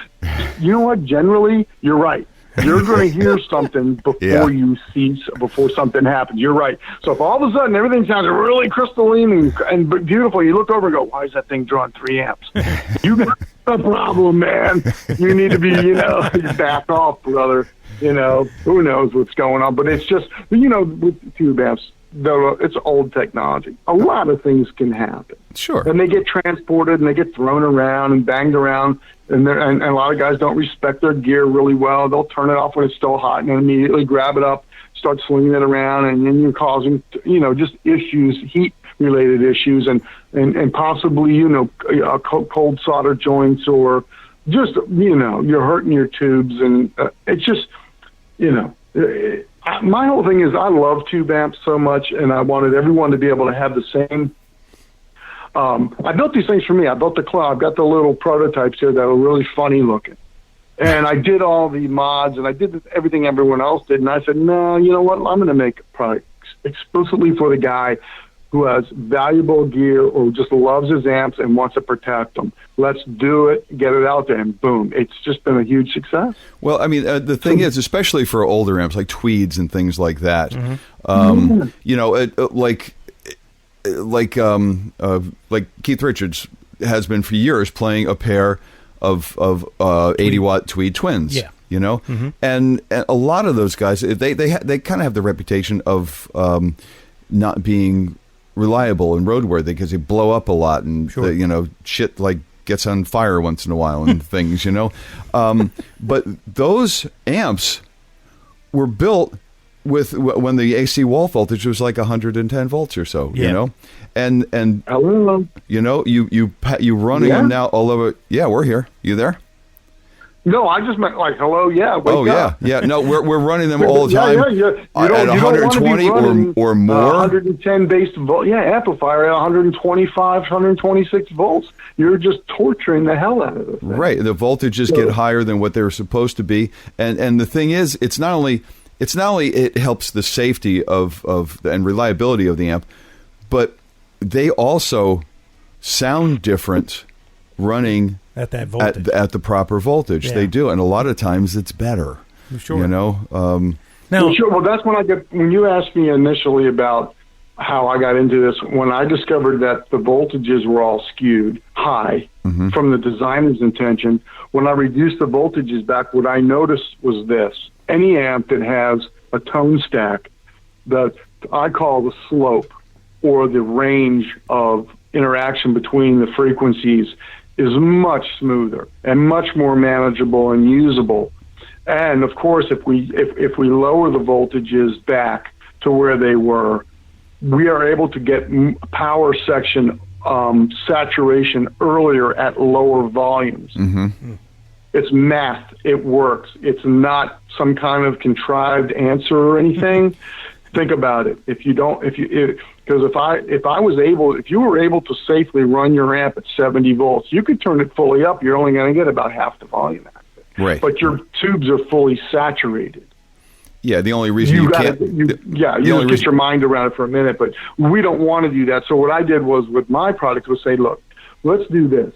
know what, generally, you're right. You're going to hear something before something happens. You're right. So if all of a sudden everything sounds really crystalline and beautiful, you look over and go, why is that thing drawing 3 amps? You got a problem, man. You need to be, you back off, brother. Who knows what's going on, but it's just, with tube amps, though, it's old technology. A lot of things can happen. Sure. And they get transported and they get thrown around and banged around, and a lot of guys don't respect their gear really well. They'll turn it off when it's still hot and then immediately grab it up, start swinging it around, and then you're causing, just issues, heat-related issues, and possibly, cold solder joints, or just, you're hurting your tubes, and it's just, my whole thing is I love tube amps so much, and I wanted everyone to be able to have the same. I built these things for me. I built the club. I've got the little prototypes here that are really funny looking. And I did all the mods, and I did everything everyone else did. And I said, no, you know what? I'm going to make a product explicitly for the guy who has valuable gear or just loves his amps and wants to protect them. Let's do it, get it out there, and boom, it's just been a huge success. Well, I mean, the thing is, especially for older amps like Tweeds and things like that, you know, like Keith Richards has been for years playing a pair of 80-watt Tweed Twins. Yeah. You know, and a lot of those guys, they kind of have the reputation of not being reliable and roadworthy because they blow up a lot and you know, shit like gets on fire once in a while and things, you know. But those amps were built with when the AC wall voltage was like 110 volts or so, you know, and you know, you running them now all over. Yeah, we're here. You there? No, I just meant like, hello, yeah. Wake up. Yeah. No, we're running them all the time at 120 or more. 110 base volt, amplifier at 125, 126 volts. You're just torturing the hell out of it. Right, the voltages get higher than what they were supposed to be, and the thing is, it's not only it helps the safety of and reliability of the amp, but they also sound different running at that voltage, at the proper voltage. They do, and a lot of times it's better. Sure. You know. Well, that's when you asked me initially about how I got into this. When I discovered that the voltages were all skewed high from the designer's intention, when I reduced the voltages back, what I noticed was this: any amp that has a tone stack that I call the slope or the range of interaction between the frequencies is much smoother and much more manageable and usable. And of course, if we lower the voltages back to where they were, we are able to get power section saturation earlier at lower volumes. It's math. It works. It's not some kind of contrived answer or anything. Think about it. If you were able to safely run your amp at 70 volts, you could turn it fully up. You're only going to get about half the volume out of it. Right. But your tubes are fully saturated. Yeah, the only reason you can't... get your mind around it for a minute, but we don't want to do that. So what I did was, with my product, was say, look, let's do this.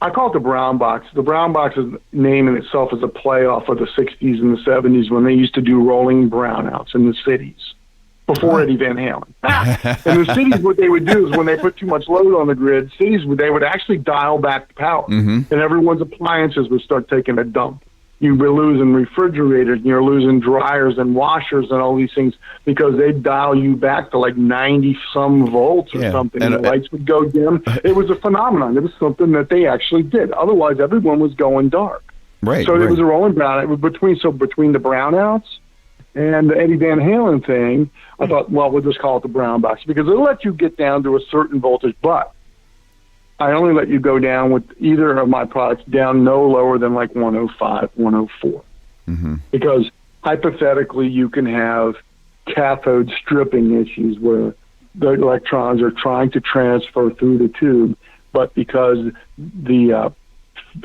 I call it the BrownBox. The BrownBox's name in itself is a play off of the 60s and the 70s when they used to do rolling brownouts in the cities before Eddie Van Halen. In the cities, what they would do is when they put too much load on the grid, they would actually dial back the power, and everyone's appliances would start taking a dump. You were losing refrigerators, and you're losing dryers and washers and all these things because they'd dial you back to like 90-some volts or something, and the lights would go dim. It was a phenomenon. It was something that they actually did. Otherwise, everyone was going dark. Right. So it was a rolling brownout. It was between the brownouts and the Eddie Van Halen thing, I thought, well, we'll just call it the BrownBox because it'll let you get down to a certain voltage, but I only let you go down with either of my products down no lower than like 105, 104. Because hypothetically you can have cathode stripping issues where the electrons are trying to transfer through the tube, but because the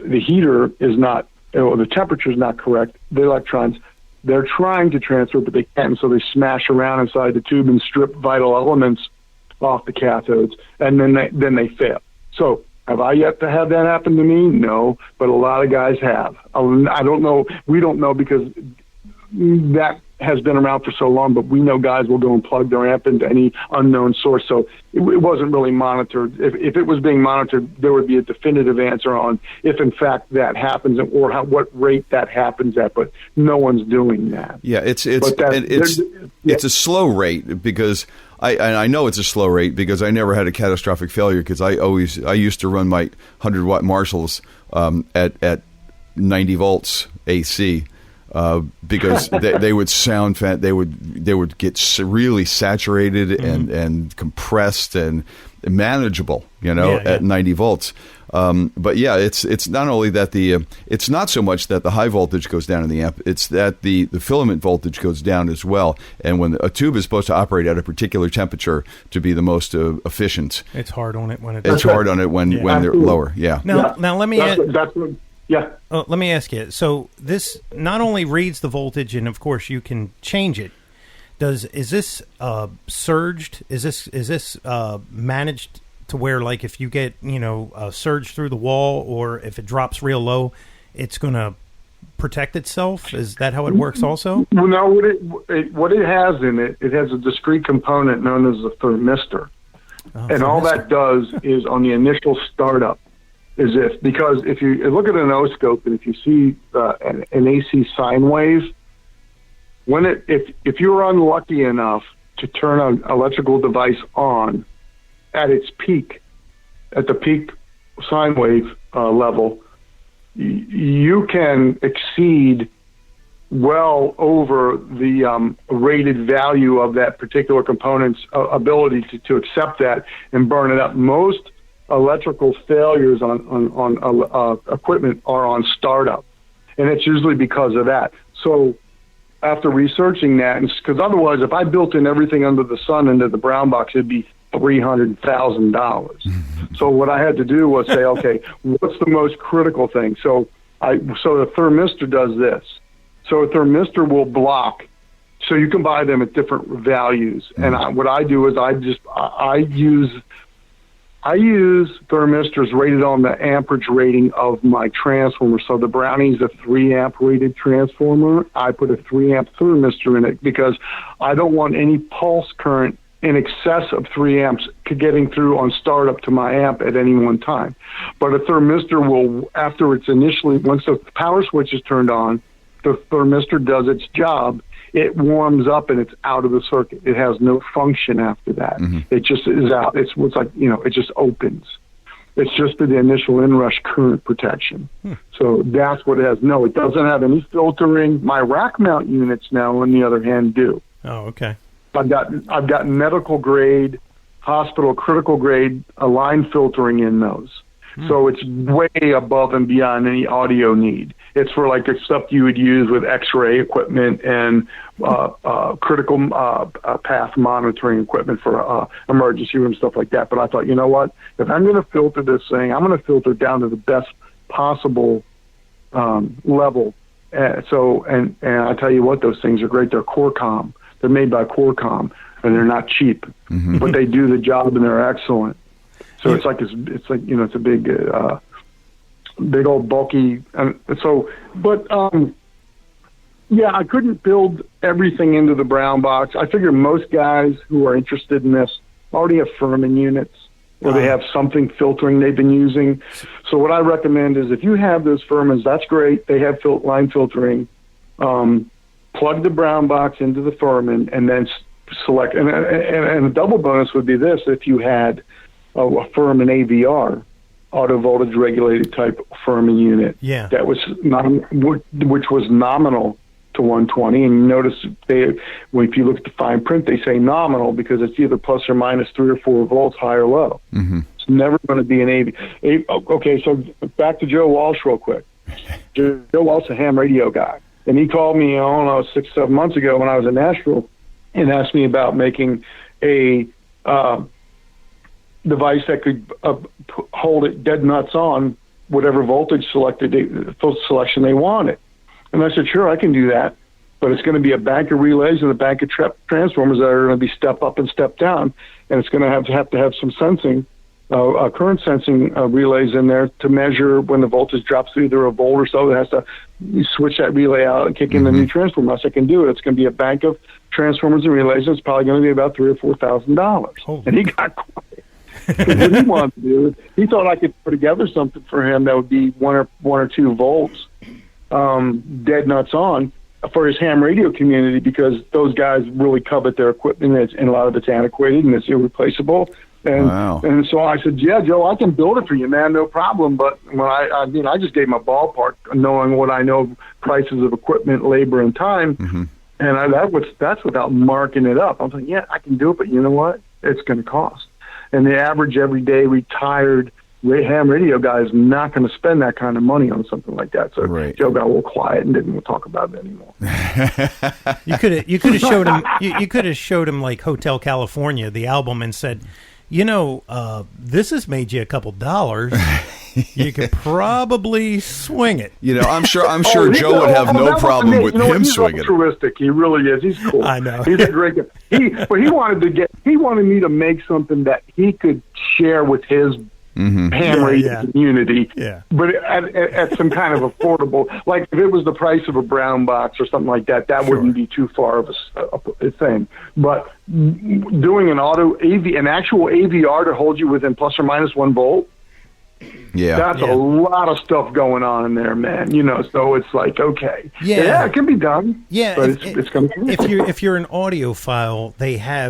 heater is not, or the temperature is not correct, the electrons, they're trying to transfer, but they can't, so they smash around inside the tube and strip vital elements off the cathodes, and then they fail. So have I yet to have that happen to me? No, but a lot of guys have. I don't know. We don't know because that has been around for so long, but we know guys will go and plug their amp into any unknown source. So it wasn't really monitored. If it was being monitored, there would be a definitive answer on if, in fact, that happens or what rate that happens at. But no one's doing that. Yeah, it's a slow rate because I know it's a slow rate because I never had a catastrophic failure because I used to run my 100-watt Marshalls at 90 volts AC. Because they would sound they would get really saturated and compressed and manageable, at 90 volts. But yeah, it's not only that it's not so much that the high voltage goes down in the amp, it's that the filament voltage goes down as well. And when a tube is supposed to operate at a particular temperature to be the most efficient, it's hard on it when when they're lower. Yeah. Now let me. Let me ask you. So this not only reads the voltage, and of course you can change it. Is this surged? Is this managed to where, like, if you get a surge through the wall, or if it drops real low, it's going to protect itself? Is that how it works also? Well, no, what it has in it, it has a discrete component known as a thermistor. And all that does is on the initial startup, because if you look at an O-scope and if you see an AC sine wave, if you're unlucky enough to turn an electrical device on at its peak, at the peak sine wave level, you can exceed well over the rated value of that particular component's ability to accept that and burn it up. Most electrical failures on equipment are on startup, and it's usually because of that. So after researching that, because otherwise, if I built in everything under the sun into the BrownBox, it'd be $300,000. So what I had to do was say, okay, what's the most critical thing? So the thermistor does this. So a thermistor will block. So you can buy them at different values. And what I do is I use thermistors rated on the amperage rating of my transformer. So the Brownie's a 3 amp rated transformer. I put a 3 amp thermistor in it because I don't want any pulse current in excess of 3 amps getting through on startup to my amp at any one time. But a thermistor will, after it's initially, once the power switch is turned on, the thermistor does its job. It warms up and it's out of the circuit. It has no function after that. It just is out. It's like, it just opens. It's just for the initial inrush current protection. So that's what it has. No, it doesn't have any filtering. My rack mount units now, on the other hand, do. Oh, okay. I've got medical grade, hospital critical grade line filtering in those. So it's way above and beyond any audio need. It's for like the stuff you would use with X-ray equipment and critical path monitoring equipment for emergency room, stuff like that. But I thought, you know what? If I'm going to filter this thing, I'm going to filter it down to the best possible level. And I tell you what, those things are great. They're Qualcomm. They're made by Qualcomm, and they're not cheap, but they do the job and they're excellent. So it's like it's a big old bulky. I couldn't build everything into the BrownBox. I figure most guys who are interested in this already have Furman units, or they have something filtering they've been using. So what I recommend is if you have those Furmans, that's great. They have line filtering. Plug the BrownBox into the Furman and then select. And a double bonus would be this: if you had a Furman AVR, auto voltage regulated type Furman unit, that was which was nominal to 120. And you notice if you look at the fine print, they say nominal because it's either plus or minus 3 or 4 volts, high or low. It's never going to be an AV. Okay, so back to Joe Walsh real quick. Joe Walsh, a ham radio guy. And he called me, 6-7 months ago when I was in Nashville and asked me about making a device that could hold it dead nuts on whatever voltage selection they wanted. And I said, sure, I can do that. But it's going to be a bank of relays and a bank of transformers that are going to be step up and step down. And it's going to have to have some sensing, current sensing relays in there to measure when the voltage drops through either a volt or so. It has to switch that relay out and kick in the new transformer. I can do it. It's going to be a bank of transformers and relays. And it's probably going to be about $3,000 or $4,000. And he got quiet. What he wanted to do is he thought I could put together something for him that would be 1 or 2 volts, dead nuts on, for his ham radio community, because those guys really covet their equipment and a lot of it's antiquated and it's irreplaceable. And so I said, yeah, Joe, I can build it for you, man, no problem. But when I just gave him a ballpark, knowing what I know prices of equipment, labor, and time, and that's without marking it up. I was like, yeah, I can do it, but you know what? It's going to cost. And the average everyday retired ham radio guy is not going to spend that kind of money on something like that. So Joe got a little quiet and didn't talk about it anymore. You could have showed him. You could have showed him like Hotel California, the album, and said, this has made you a couple dollars. you could probably swing it. You know, I'm sure Joe would have no problem with him swinging. He's altruistic. He really is. He's cool. I know. He's a great guy. But he wanted me to make something that he could share with his ham raising community. Yeah. But at some kind of affordable, like if it was the price of a BrownBox or something like that, that wouldn't be too far of a thing. But doing an actual AVR to hold you within plus or minus 1 volt. Yeah, that's a lot of stuff going on in there, man. You know, so it's like, okay, it can be done. Yeah, but it's going to. If you're an audiophile,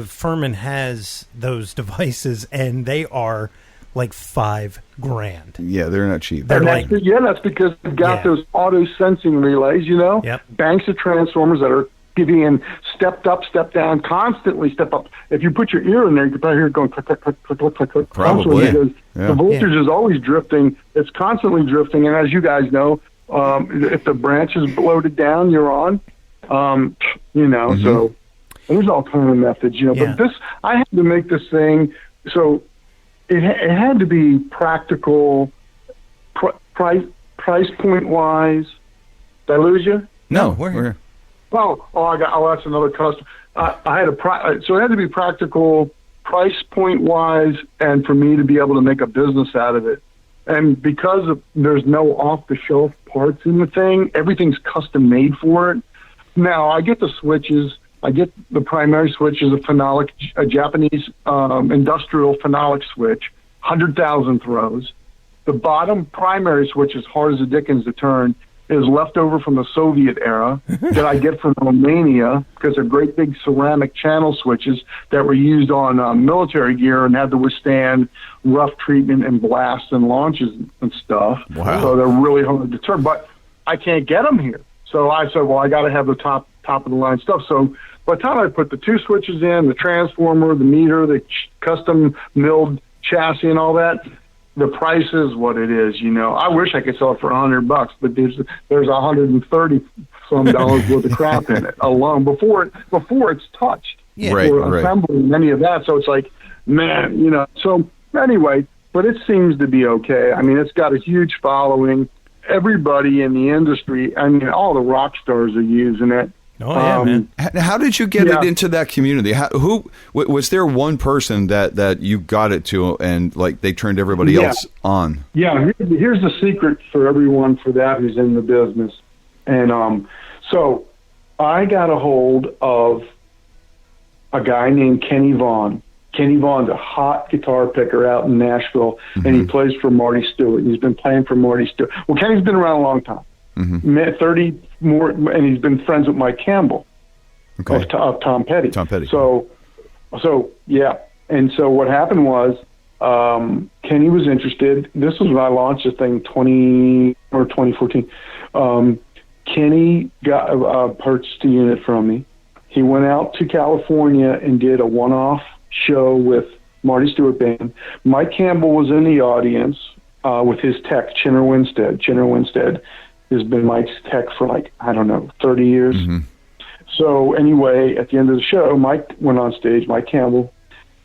Furman has those devices, and they are like $5,000. Yeah, they're not cheap. That's because they've got those auto sensing relays. You know, banks of transformers that are giving in stepped up, step down, constantly step up. If you put your ear in there, you could probably hear it going click, click, click, click, click, click, click. Probably. The voltage is always drifting. It's constantly drifting. And as you guys know, if the branch is loaded down, you're on. You know, so there's all kinds of methods, you know. But I had to make this thing, so it had to be practical, price point wise. Did I lose you? No, we're here. That's another custom. So it had to be practical, price point wise, and for me to be able to make a business out of it. And because there's no off the shelf parts in the thing, everything's custom made for it. Now I get the switches. I get the primary switch is a Japanese industrial phenolic switch, 100,000 throws. The bottom primary switch is hard as the dickens to turn. Is left over from the Soviet era that I get from Romania because they're great big ceramic channel switches that were used on military gear and had to withstand rough treatment and blasts and launches and stuff. Wow. So they're really hard to turn. But I can't get them here. So I said, well, I got to have the top of the line stuff. So by the time I put the 2 switches in, the transformer, the meter, the custom milled chassis and all that, the price is what it is, you know. I wish I could sell it for $100, but there's $130 some dollars worth of crap in it alone before it's touched. Yeah. Right. Assembling any of that. So it's like, man, you know. So anyway, but it seems to be okay. I mean, it's got a huge following. Everybody in the industry, I mean, all the rock stars are using it. Oh, yeah, man. How did you get it into that community? Who was there one person that you got it to and like they turned everybody else on? Yeah, here's the secret for everyone for that who's in the business. And so I got a hold of a guy named Kenny Vaughn. Kenny Vaughn's a hot guitar picker out in Nashville, and he plays for Marty Stewart. He's been playing for Marty Stewart. Well, Kenny's been around a long time. 30 more, and he's been friends with Mike Campbell of Tom Petty. So yeah. And so what happened was Kenny was interested. This was when I launched the thing 2014. Kenny got purchased a unit from me. He went out to California and did a one-off show with Marty Stewart Band. Mike Campbell was in the audience with his tech, Chinner Winstead. Chinner Winstead has been Mike's tech for 30 years. So anyway, at the end of the show, Mike went on stage, Mike Campbell,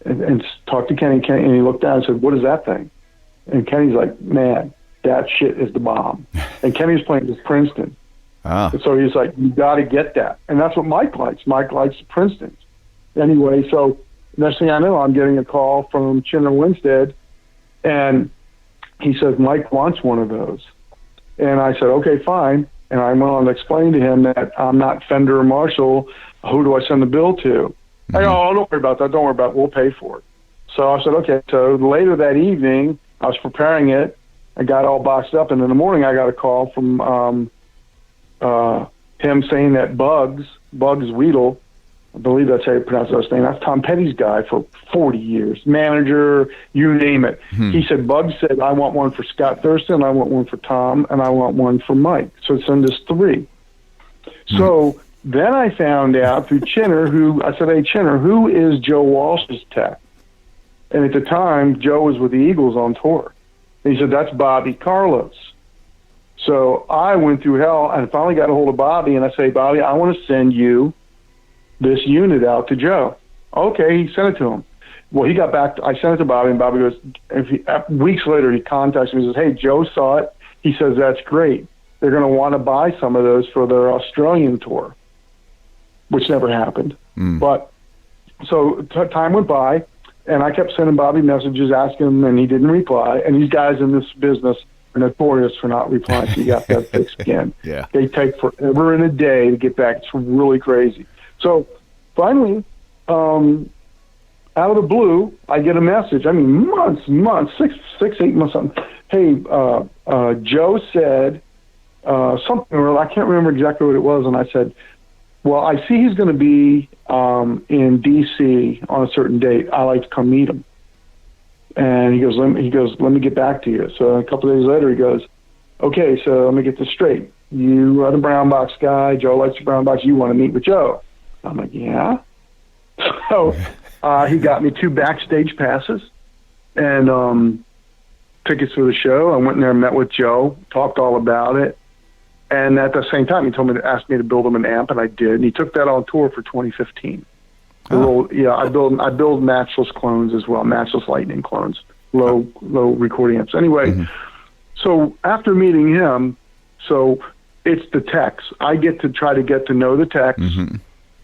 and talked to Kenny, and he looked down and said, "What is that thing?" And Kenny's like, "Man, that shit is the bomb." And Kenny's playing with Princeton. So he's like, "You got to get that." And that's what Mike likes. Mike likes Princeton. Anyway, so next thing I know, I'm getting a call from Chinner Winstead, and he says, "Mike wants one of those." And I said, okay, fine. And I went on to explain to him that I'm not Fender or Marshall. Who do I send the bill to? I go, oh, don't worry about that. Don't worry about it. We'll pay for it. So I said, okay. So later that evening, I was preparing it. I got all boxed up. And in the morning, I got a call from him saying that Bugs Weedle, I believe that's how you pronounce his name. That's Tom Petty's guy for 40 years. Manager, you name it. He said, Bugs said, I want one for Scott Thurston, I want one for Tom, and I want one for Mike. So send us 3. So then I found out through Chinner, I said, hey, Chinner, who is Joe Walsh's tech? And at the time, Joe was with the Eagles on tour. And he said, that's Bobby Carlos. So I went through hell and finally got a hold of Bobby, and I say, Bobby, I want to send you this unit out to Joe. Okay, he sent it to him. Well, he got back. I sent it to Bobby, and Bobby goes, weeks later, he contacts me and says, hey, Joe saw it. He says, that's great. They're going to want to buy some of those for their Australian tour, which never happened. But so time went by, and I kept sending Bobby messages, asking him, and he didn't reply. And these guys in this business are notorious for not replying. So you got that fixed again. Yeah. They take forever and a day to get back. It's really crazy. So finally, out of the blue, I get a message. I mean, months, 8 months, something. Hey, Joe said something, or I can't remember exactly what it was, and I said, well, I see he's going to be in D.C. on a certain date. I like to come meet him. And he goes, let me get back to you. So a couple of days later, he goes, okay, so let me get this straight. You are the BrownBox guy. Joe likes the BrownBox. You want to meet with Joe? I'm like, yeah. So he got me 2 backstage passes and tickets for the show. I went in there and met with Joe, talked all about it. And at the same time, he asked me to build him an amp, and I did. And he took that on tour for 2015. I build matchless clones as well, matchless Lightning clones, low recording amps. Anyway, so after meeting him, so it's the techs. I get to know the techs.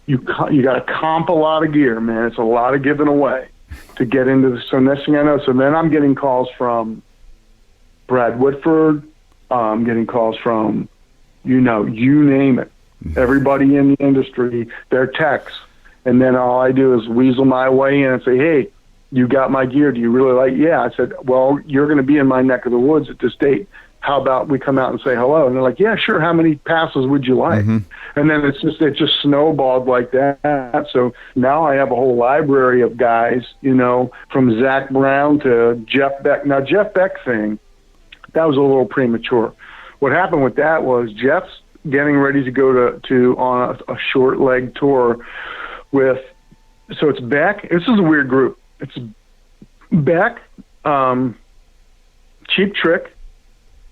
You got to comp a lot of gear, man. It's a lot of giving away to get into this. So next thing I know, so then I'm getting calls from Brad Whitford. I'm getting calls from, you name it. Everybody in the industry, they're techs. And then all I do is weasel my way in and say, hey, you got my gear. Do you really like it? Yeah. I said, well, you're going to be in my neck of the woods at this date. How about we come out and say hello? And they're like, yeah, sure. How many passes would you like? And then it just snowballed like that. So now I have a whole library of guys, from Zach Brown to Jeff Beck. Now, Jeff Beck thing, that was a little premature. What happened with that was Jeff's getting ready to go to on a short leg tour with, so it's Beck. This is a weird group. It's Beck, Cheap Trick,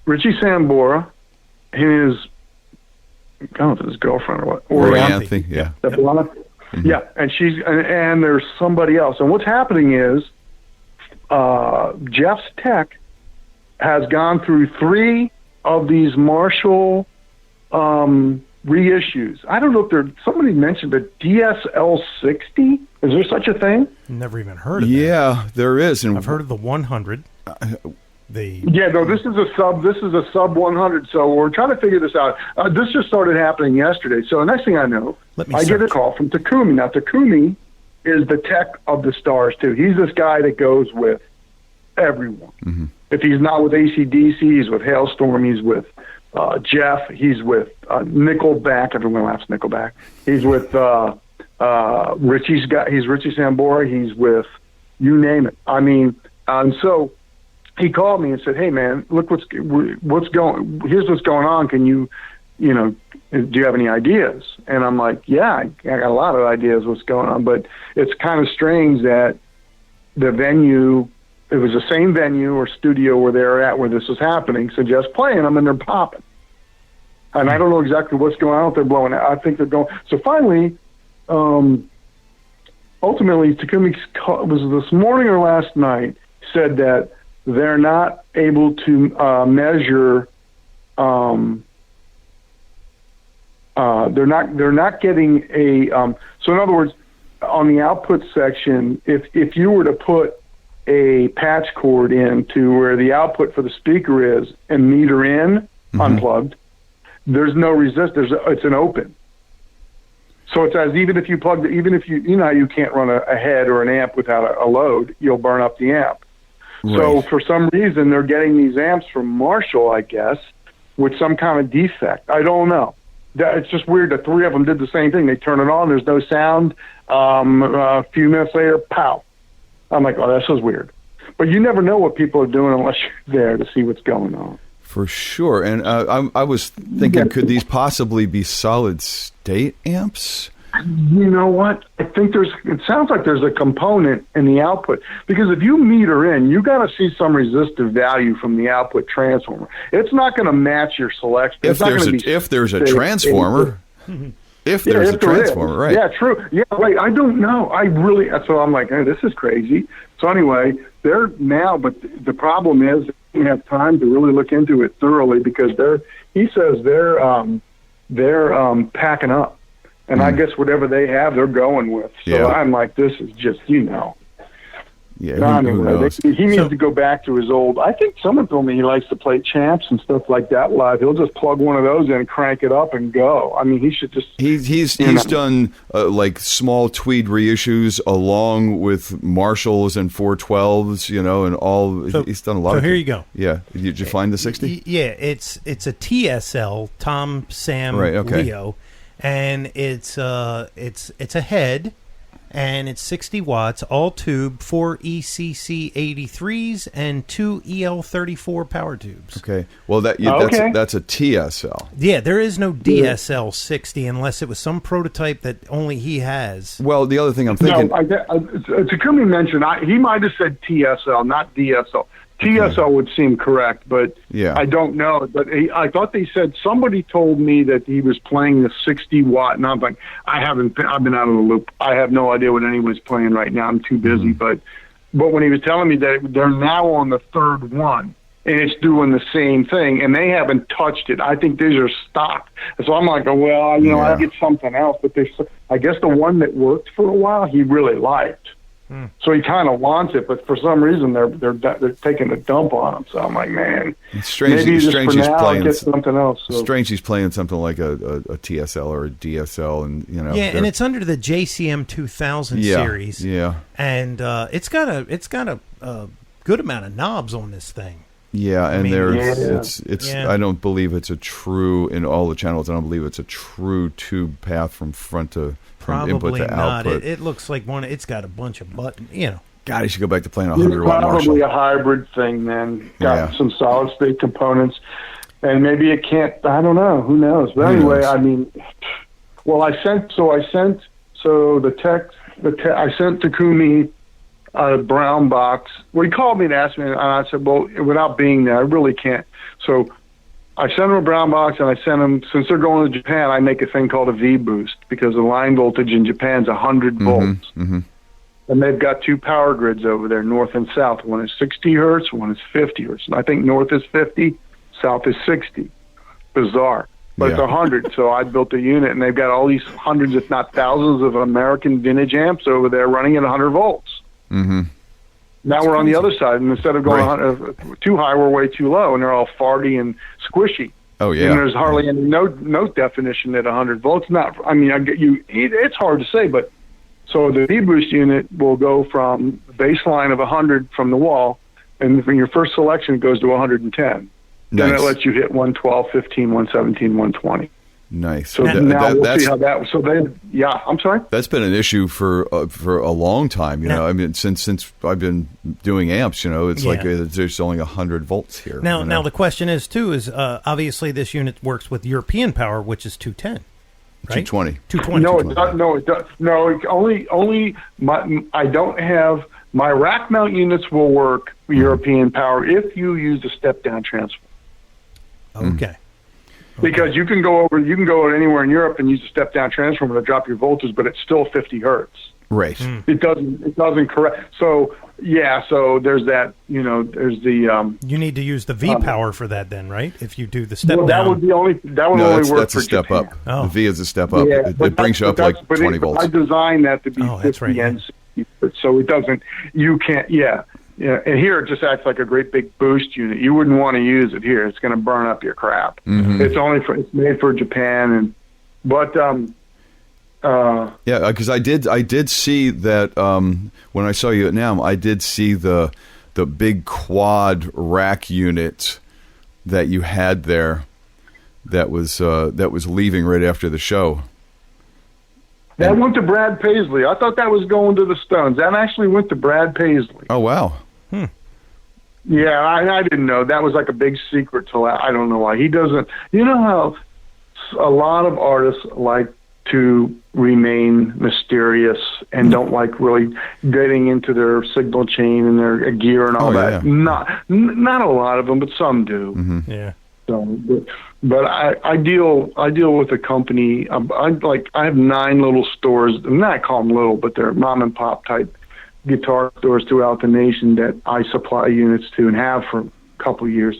Richie Sambora, his, I don't know if it's his girlfriend or what. Orianthe, yeah. Yeah, and there's somebody else. And what's happening is Jeff's tech has gone through 3 of these Marshall reissues. I don't know if somebody mentioned the DSL 60. Is there such a thing? Never even heard of it. Yeah, there is. And I've heard of the 100. This is a sub 100. So we're trying to figure this out. This just started happening yesterday. So the next thing I know, I get a call from Takumi. Now Takumi is the tech of the stars too. He's this guy that goes with everyone. If he's not with AC/DC, he's with Hailstorm. He's with Jeff. He's with Nickelback. Everyone laughs Nickelback. He's with Richie's guy. He's Richie Sambora. He's with you name it. I mean, so he called me and said, "Hey, man, look what's going. Here's what's going on. Can do you have any ideas?" And I'm like, "Yeah, I got a lot of ideas. What's going on?" But it's kind of strange that the venue. It was the same venue or studio where they're at where this was happening. So just playing them and they're popping. And I don't know exactly what's going on if they're blowing out. I think they're going. So finally, ultimately, Takumi was this morning or last night said that they're not able to measure. They're not getting a. So in other words, on the output section, if you were to put a patch cord into where the output for the speaker is and meter in unplugged, there's no resistance. It's an open. So it's as even if you plugged it, even if you how you can't run a head or an amp without a load, you'll burn up the amp. Right. So for some reason they're getting these amps from Marshall, I guess, with some kind of defect. I don't know. It's just weird. The 3 of them did the same thing. They turn it on. There's no sound. A few minutes later, pow. I'm like, oh, that's just weird. But you never know what people are doing unless you're there to see what's going on. For sure. And I was thinking, could these possibly be solid-state amps? You know what? I think it sounds like there's a component in the output. Because if you meter in, you got to see some resistive value from the output transformer. It's not going to match your selection. If there's a transformer. If there's a transformer, right? Yeah, true. Yeah, wait, I don't know. So I'm like, hey, this is crazy. So anyway, they're now, but the problem is they don't have time to really look into it thoroughly because he says they're packing up, and I guess whatever they have, they're going with. So I'm like, this is just, Yeah, who knows? He needs to go back to his old. I think someone told me he likes to play champs and stuff like that live. He'll just plug one of those in, crank it up, and go. I mean, he should just. He's done like small Tweed reissues along with Marshalls and 412s, and all. So, he's done a lot. So of here you go. Yeah, did you find the 60? Yeah, it's a TSL, Tom, Sam, Leo, and it's a head. And it's 60 watts, all tube, 4 ECC 83s, and 2 EL34 power tubes. Okay. Well, that's a TSL. Yeah, there is no DSL 60 unless it was some prototype that only he has. Well, the other thing I'm thinking... No, Takumi mentioned, he might have said TSL, not DSL. TSL would seem correct, but I don't know. But I thought they said somebody told me that he was playing the 60 watt, and I'm like, I've been out of the loop. I have no idea what anyone's playing right now. I'm too busy. But when he was telling me that they're now on the third one, and it's doing the same thing, and they haven't touched it. I think these are stock. So I'm like, I'll get something else. But I guess the one that worked for a while, he really liked. So he kind of wants it, but for some reason they're taking a dump on him. So I'm like, man, it's strange. Maybe he's playing get something else. So. Strange, he's playing something like a TSL or a DSL, and and it's under the JCM 2000 series. Yeah, and it's got a good amount of knobs on this thing. Yeah, and it's. I don't believe it's a true in all the channels. I don't believe it's a true tube path from front to. From Probably input to not. output. It looks like one. It's got a bunch of buttons. God, you should go back to playing a 100-watt Marshall. Probably a hybrid thing, man. Got some solid-state components, and maybe it can't. I don't know. Who knows? But anyway, I mean, I sent Takumi a BrownBox. Well, he called me and asked me, and I said, well, without being there, I really can't. So I sent him a BrownBox, and I sent him, since they're going to Japan, I make a thing called a V-boost, because the line voltage in Japan is 100 volts. Mm-hmm. And they've got two power grids over there, north and south. One is 60 hertz, one is 50 hertz. And I think north is 50, south is 60. Bizarre. But it's 100, so I built a unit, and they've got all these hundreds, if not thousands, of American vintage amps over there running at 100 volts. Mm-hmm. Now we're on the other side, and instead of going too high, we're way too low, and they're all farty and squishy. Oh yeah, and there's hardly any note definition at 100 volts. It's hard to say, but so the V-boost unit will go from the baseline of 100 from the wall, and from your first selection it goes to 110. Nice. Then it lets you hit 112, 15, 117, 120. Nice. So now we'll see how that. So then, I'm sorry. That's been an issue for a long time. I mean, since I've been doing amps, it's like there's only 100 volts here. Now the question is obviously this unit works with European power, which is 210, right? 220. No, it does. No, it does. No, it's only I don't have my rack mount units will work European power if you use a step down transformer. Okay. Because you can go anywhere in Europe and use a step down transformer to drop your voltage, but it's still 50 hertz. Right. It doesn't correct. So there's that. There's the. You need to use the V power for that, then, right? If you do the step down, that would only work that's for a step Japan. up. Oh. The V is a step up. Yeah, it brings you up like 20 volts. I designed that to be 50 and 60, so it doesn't. You can't. Yeah, and here it just acts like a great big boost unit. You wouldn't want to use it here; it's going to burn up your crap. Mm-hmm. It's made for Japan, because I did see that when I saw you at NAMM, I did see the big quad rack unit that you had there that was leaving right after the show. That went to Brad Paisley. I thought that was going to the Stones. That actually went to Brad Paisley. Oh, wow. Yeah, I didn't know. That was like a big secret till I don't know why. He doesn't... You know how a lot of artists like to remain mysterious and don't like really getting into their signal chain and their gear and all that. Yeah. Not a lot of them, but some do. Mm-hmm. Yeah. So, but I deal with a company. I have 9 little stores. I'm not call them little, but they're mom and pop type guitar stores throughout the nation that I supply units to and have for a couple of years.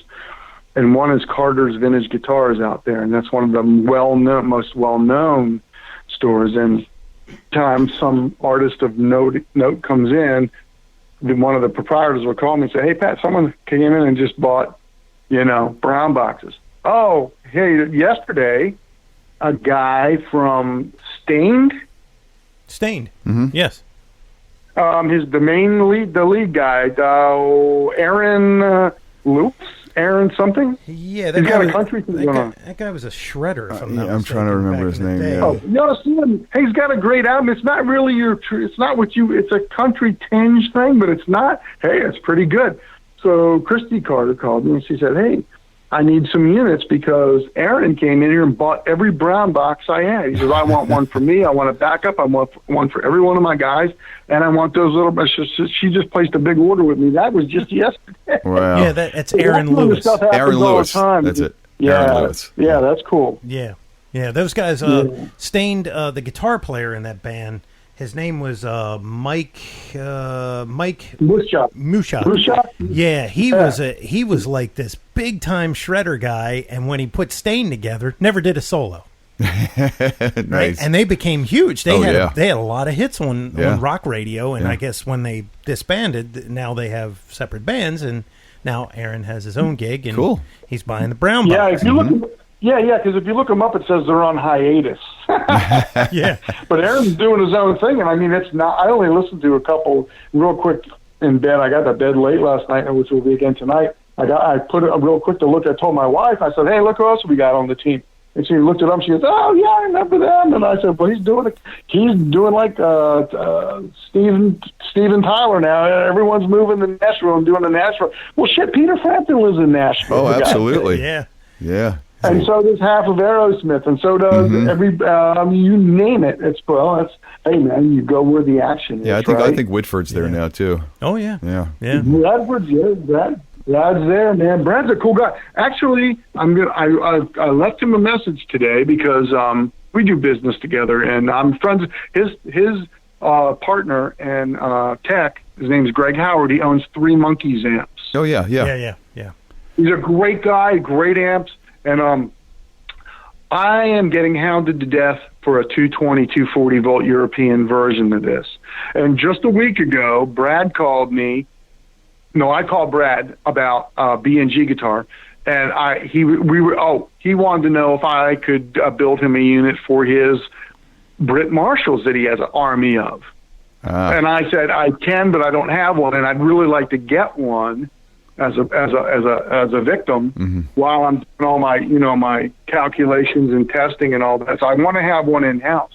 And one is Carter's Vintage Guitars out there, and that's one of the most well-known stores. And time some artist of note comes in, then one of the proprietors will call me and say, "Hey, Pat, someone came in and just bought, brown boxes." Oh, hey, yesterday, a guy from Stained. Mm-hmm. Yes. The lead guy, Aaron Lewis. Aaron something? Yeah, he's got a country thing going on. That guy was a shredder. If I'm not I'm trying to remember his name. Yeah. Oh, no, hey, he's got a great album. It's not really it's not what it's a country tinge thing, but it's not. Hey, it's pretty good. So Christy Carter called me and she said, "Hey, I need some units because Aaron came in here and bought every brown box I had." He says, "I want one for me. I want a backup. I want one for every one of my guys. And I want those little..." She just placed a big order with me. That was just yesterday. Wow. Yeah, that's Aaron Lewis. Aaron Lewis. That's it. Yeah, Aaron Lewis. Yeah, that's cool. Yeah. Those guys, Stained, the guitar player in that band, his name was Mike Musha. Yeah, he was like this big time shredder guy, and when he put Stained together, never did a solo. Nice. Right? And they became huge. They had a lot of hits on rock radio, and I guess when they disbanded, now they have separate bands, and now Aaron has his own gig, and he's buying the brown box. Yeah, if you look. Because if you look them up, it says they're on hiatus. Yeah. But Aaron's doing his own thing, and I mean, it's not. I only listened to a couple real quick in bed. I got to bed late last night, which will be again tonight. I put it real quick to look. I told my wife, I said, "Hey, look who else we got on the team." And she looked it up. She goes, "Oh yeah, I remember them." And I said, "Well, he's doing like Steven Tyler now. Everyone's moving to Nashville and doing the Nashville." Well, shit, Peter Frampton lives in Nashville. Oh, absolutely. Yeah. And so does half of Aerosmith, and so does every you name it. Hey man, you go where the action is. Yeah, I think Whitford's there now too. Oh yeah. Bradford's Brad's there, man. Brad's a cool guy. Actually, I left him a message today because we do business together, and I'm friends. His partner and tech, his name is Greg Howe. He owns 3 Monkeys amps. Oh yeah. He's a great guy, great amps. And I am getting hounded to death for a 220, 240 volt European version of this. And just a week ago, Brad called me. No, I called Brad about B&G guitar, and he wanted to know if I could build him a unit for his Brit Marshalls that he has an army of. And I said I can, but I don't have one, and I'd really like to get one as a victim while I'm doing all my my calculations and testing and all that. So I want to have one in house.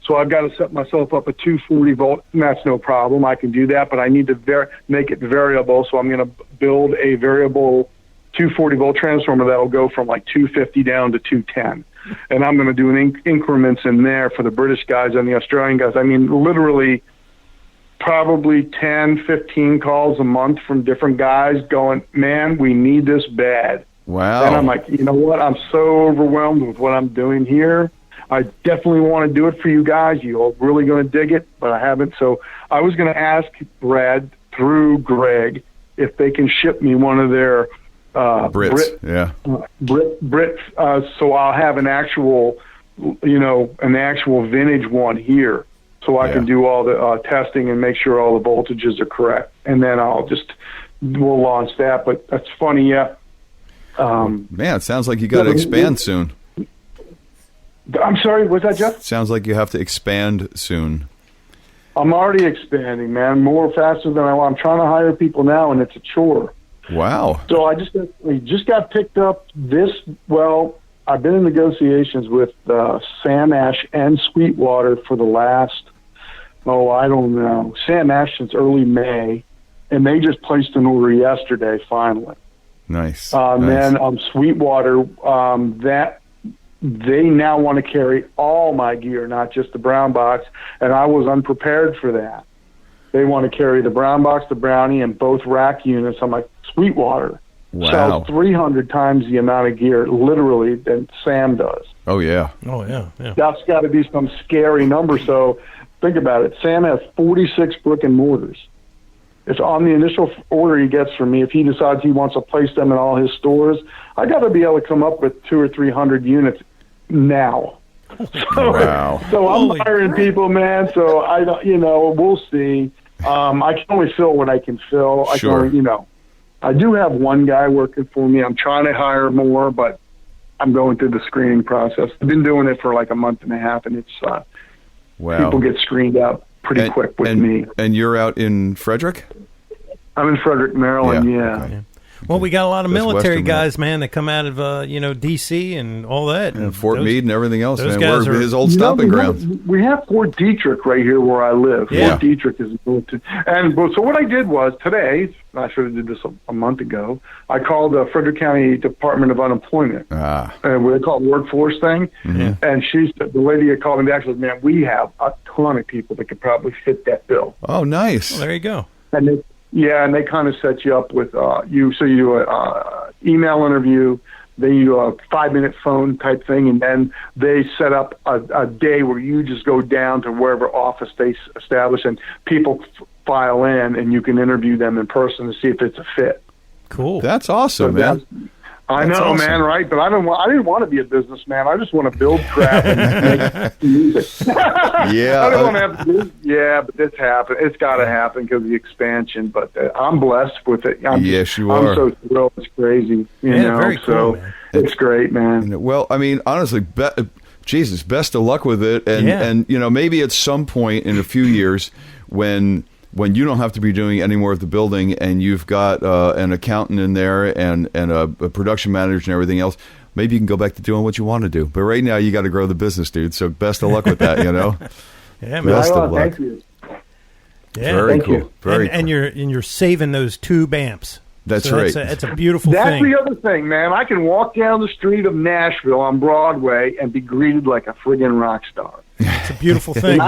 So I've got to set myself up a 240 volt, and that's no problem. I can do that, but I need to make it variable. So I'm going to build a variable 240 volt transformer that'll go from like 250 down to 210. And I'm going to do increments in there for the British guys and the Australian guys. I mean, literally probably 10, 15 calls a month from different guys going, "Man, we need this bad." Wow. And I'm like, you know what? I'm so overwhelmed with what I'm doing here. I definitely want to do it for you guys. You're really going to dig it, but I haven't. So I was going to ask Brad through Greg if they can ship me one of their Brits. Brit. So I'll have an actual vintage one here. So I can do all the testing and make sure all the voltages are correct. And then we'll launch that. But that's funny, yeah. Man, it sounds like you got to expand soon. I'm sorry, was that Jeff? Sounds like you have to expand soon. I'm already expanding, man, more faster than I want. I'm trying to hire people now, and it's a chore. Wow. So we just got picked up I've been in negotiations with Sam Ash and Sweetwater for the last, I don't know, Sam Ash since early May, and they just placed an order yesterday, finally. Nice. Then Sweetwater, they now want to carry all my gear, not just the brown box, and I was unprepared for that. They want to carry the brown box, the Brownie, and both rack units. I'm like, Sweetwater, Wow. sell 300 times the amount of gear, literally, than Sam does. Oh, yeah. Oh, yeah. That's got to be some scary number. So think about it. Sam has 46 brick and mortars. It's on the initial order he gets from me. If he decides he wants to place them in all his stores, I got to be able to come up with 200 or 300 units now. Wow. So I'm hiring people, man. So I don't, we'll see. I can only fill what I can fill. I Sure. can only, I do have one guy working for me. I'm trying to hire more, but I'm going through the screening process. I've been doing it for like a month and a half, and it's Wow. people get screened out pretty quick with me. And you're out in Frederick? I'm in Frederick, Maryland. Yeah. Okay. Well, we got a lot of That's military Western guys, man, that come out of D.C. and all that. And Fort Meade and everything else, those man. guys We're are- his old stomping grounds. We have Fort Detrick right here where I live. Yeah. Fort Detrick is so what I did was today, I should have did this a month ago, I called the Frederick County Department of Unemployment. What they call it, workforce thing. Mm-hmm. And she said, the lady that called me back said, man, we have a ton of people that could probably fit that bill. Oh, nice. Well, there you go. And they kind of set you up with you. So you do a email interview, then you do a 5-minute phone type thing, and then they set up a day where you just go down to wherever office they establish, and people file in, and you can interview them in person to see if it's a fit. Cool. That's awesome, man. I That's know, awesome. man, right? But I didn't want to be a businessman. I just want to build crap and make music. Yeah. I don't want to have to do. Yeah, but this happened. It's got to happen because of the expansion. But I'm blessed with it. Yes, you I'm are. so thrilled. It's crazy. Very cool, so man. it's great, man. Well, I mean, honestly, Jesus, best of luck with it. And maybe at some point in a few years when you don't have to be doing any more of the building and you've got an accountant in there and a production manager and everything else, maybe you can go back to doing what you want to do. But right now, you got to grow the business, dude. So best of luck with that, Yeah, man. Best of luck. Thank you. Yeah. Very cool. you. Very and you're saving those tube amps. That's So right. That's a beautiful That's thing. the other thing, man. I can walk down the street of Nashville on Broadway and be greeted like a friggin' rock star. It's a beautiful thing.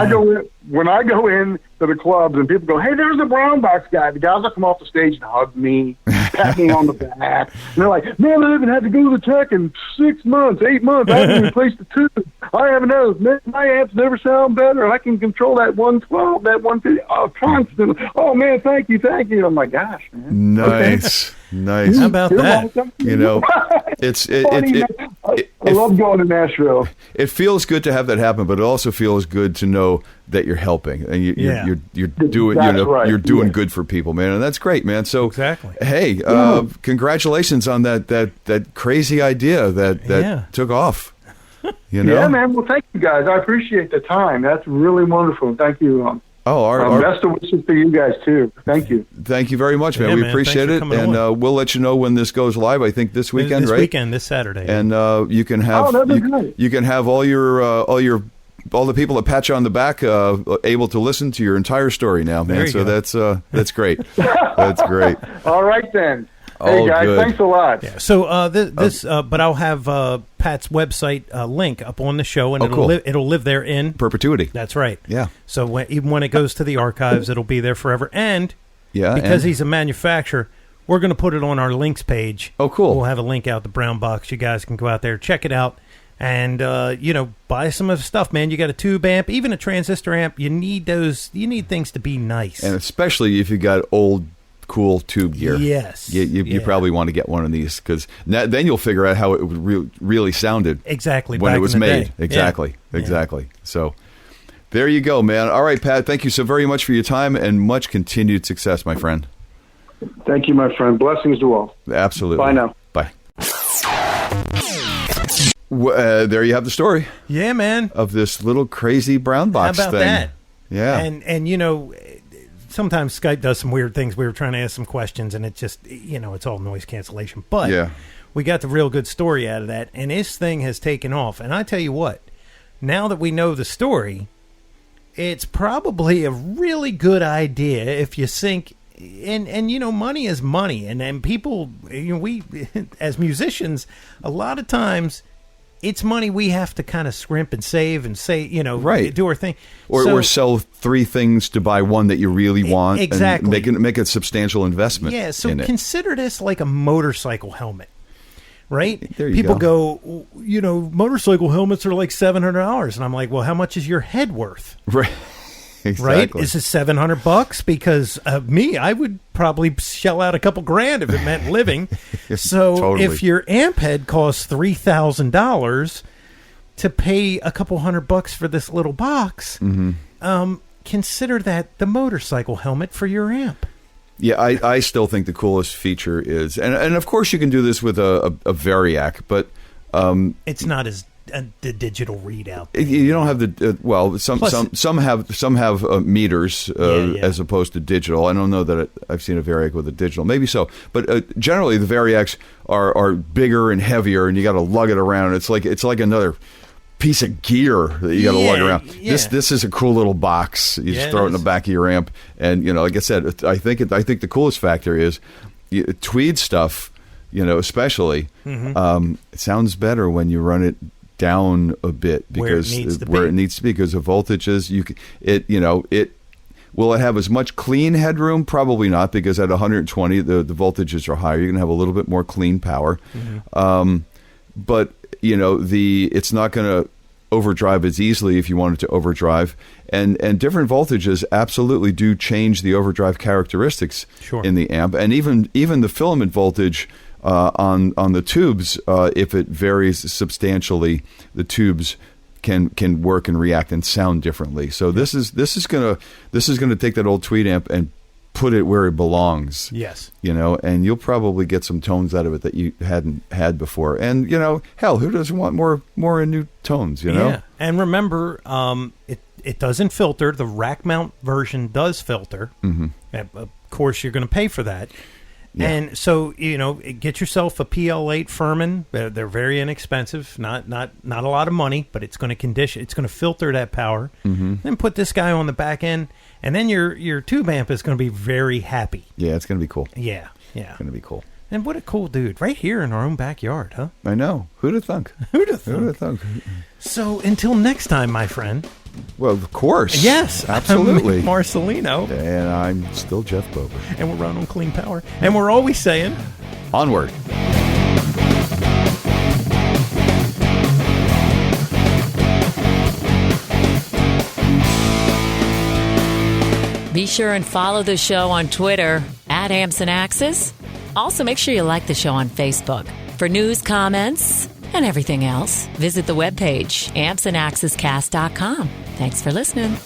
When I go in to the clubs and people go, hey, there's the BrownBox guy. The guys will come off the stage and hug me, pat me on the back. And they're like, man, I haven't had to go to the tech in 6 months, 8 months. I haven't replaced the tube. I haven't noticed. Man, my amps never sound better. And I can control that 112, that 150, constantly. Oh, man, thank you. And I'm like, gosh, man. Nice. Nice. How about You're that? welcome. I love going to Nashville. It feels good to have that happen, but it also feels good to know that you're helping and you're doing That's right. you're doing Yeah. good for people, man, and that's great, man. So Exactly. hey, congratulations on that crazy idea that took off. Yeah, man. Well, thank you guys. I appreciate the time. That's really wonderful. Thank you. Our best of wishes to you guys too. Thank you. Thank you very much, man. Yeah, We man. appreciate Thanks it, for coming and we'll let you know when this goes live. I think this weekend, this right? weekend, this Saturday. And you can have that'd be great. you can have all the people that pat you on the back able to listen to your entire story now, man. There you So go. that's great. That's great. All right then. All Hey guys, good. thanks a lot. Yeah. So but I'll have Pat's website link up on the show, and cool. it'll live there in Perpetuity. That's right. Yeah. So even when it goes to the archives, it'll be there forever. And Yeah. because and- he's a manufacturer, we're going to put it on our links page. Oh, cool. We'll have a link out the BrownBox. You guys can go out there, check it out, and buy some of the stuff, man. You got a tube amp, even a transistor amp. You need those. You need things to be nice. and especially if you got old, cool tube gear. Yes. You probably want to get one of these because then you'll figure out how it would really sounded exactly when back it was in the made. day. Exactly. Yeah. Exactly. So there you go, man. All right, Pat. Thank you so very much for your time and much continued success, my friend. Thank you, my friend. Blessings to all. Absolutely. Bye now. Bye. There you have the story Yeah, man. of this little crazy BrownBox How about thing. that? Yeah. And sometimes Skype does some weird things. We were trying to ask some questions, and it just, it's all noise cancellation. But Yeah. we got the real good story out of that, and this thing has taken off. And I tell you what, now that we know the story, it's probably a really good idea if you think, and money is money, and people, we as musicians, a lot of times it's money we have to kind of scrimp and save and say, Right. do our thing. Or sell 3 things to buy one that you really want. Exactly. And make a substantial investment. Yeah, so in it. consider this like a motorcycle helmet, right? There you People go. Motorcycle helmets are like $700. And I'm like, well, how much is your head worth? Right. Right? Exactly. Is it $700? Because I would probably shell out a couple grand if it meant living. So Totally. if your amp head costs $3,000 to pay a couple $100 for this little box, consider that the motorcycle helmet for your amp. Yeah, I still think the coolest feature is, and of course you can do this with a Variac, but it's not as the digital readout. You don't have the some have meters Yeah. as opposed to digital. I don't know that I've seen a Variac with a digital. Maybe so, but generally the Variacs are bigger and heavier, and you got to lug it around. It's like another piece of gear that you got to lug around. Yeah. This is a cool little box. You just throw it in the back of your amp, and like I said, I think the coolest factor is tweed stuff. Especially it sounds better when you run it down a bit because where it needs to be because the voltages will it have as much clean headroom? Probably not, because at 120 the voltages are higher. You're gonna have a little bit more clean power, but it's not gonna overdrive as easily if you wanted to overdrive, and different voltages absolutely do change the overdrive characteristics in the amp, and even the filament voltage. On the tubes, if it varies substantially, the tubes can work and react and sound differently. So this is gonna take that old tweed amp and put it where it belongs. Yes, and you'll probably get some tones out of it that you hadn't had before. And hell, who doesn't want more new tones? Yeah, and remember, it doesn't filter. The rack mount version does filter. Of course, you're going to pay for that. Yeah. And so, get yourself a PL8 Furman. They're very inexpensive, not a lot of money, but it's going to filter that power. Then put this guy on the back end, and then your tube amp is going to be very happy. Yeah, it's going to be cool. Yeah. It's going to be cool. And what a cool dude, right here in our own backyard, huh? I know. Who'd have thunk? So until next time, my friend. Well, of course. Yes, absolutely. I'm Marcelino. And I'm still Jeff Bober. And we're running on Clean Power. And we're always saying, onward. Be sure and follow the show on Twitter @AmpsandAxes. Also, make sure you like the show on Facebook. For news, comments, and everything else, visit the webpage, ampsandaxescast.com. Thanks for listening.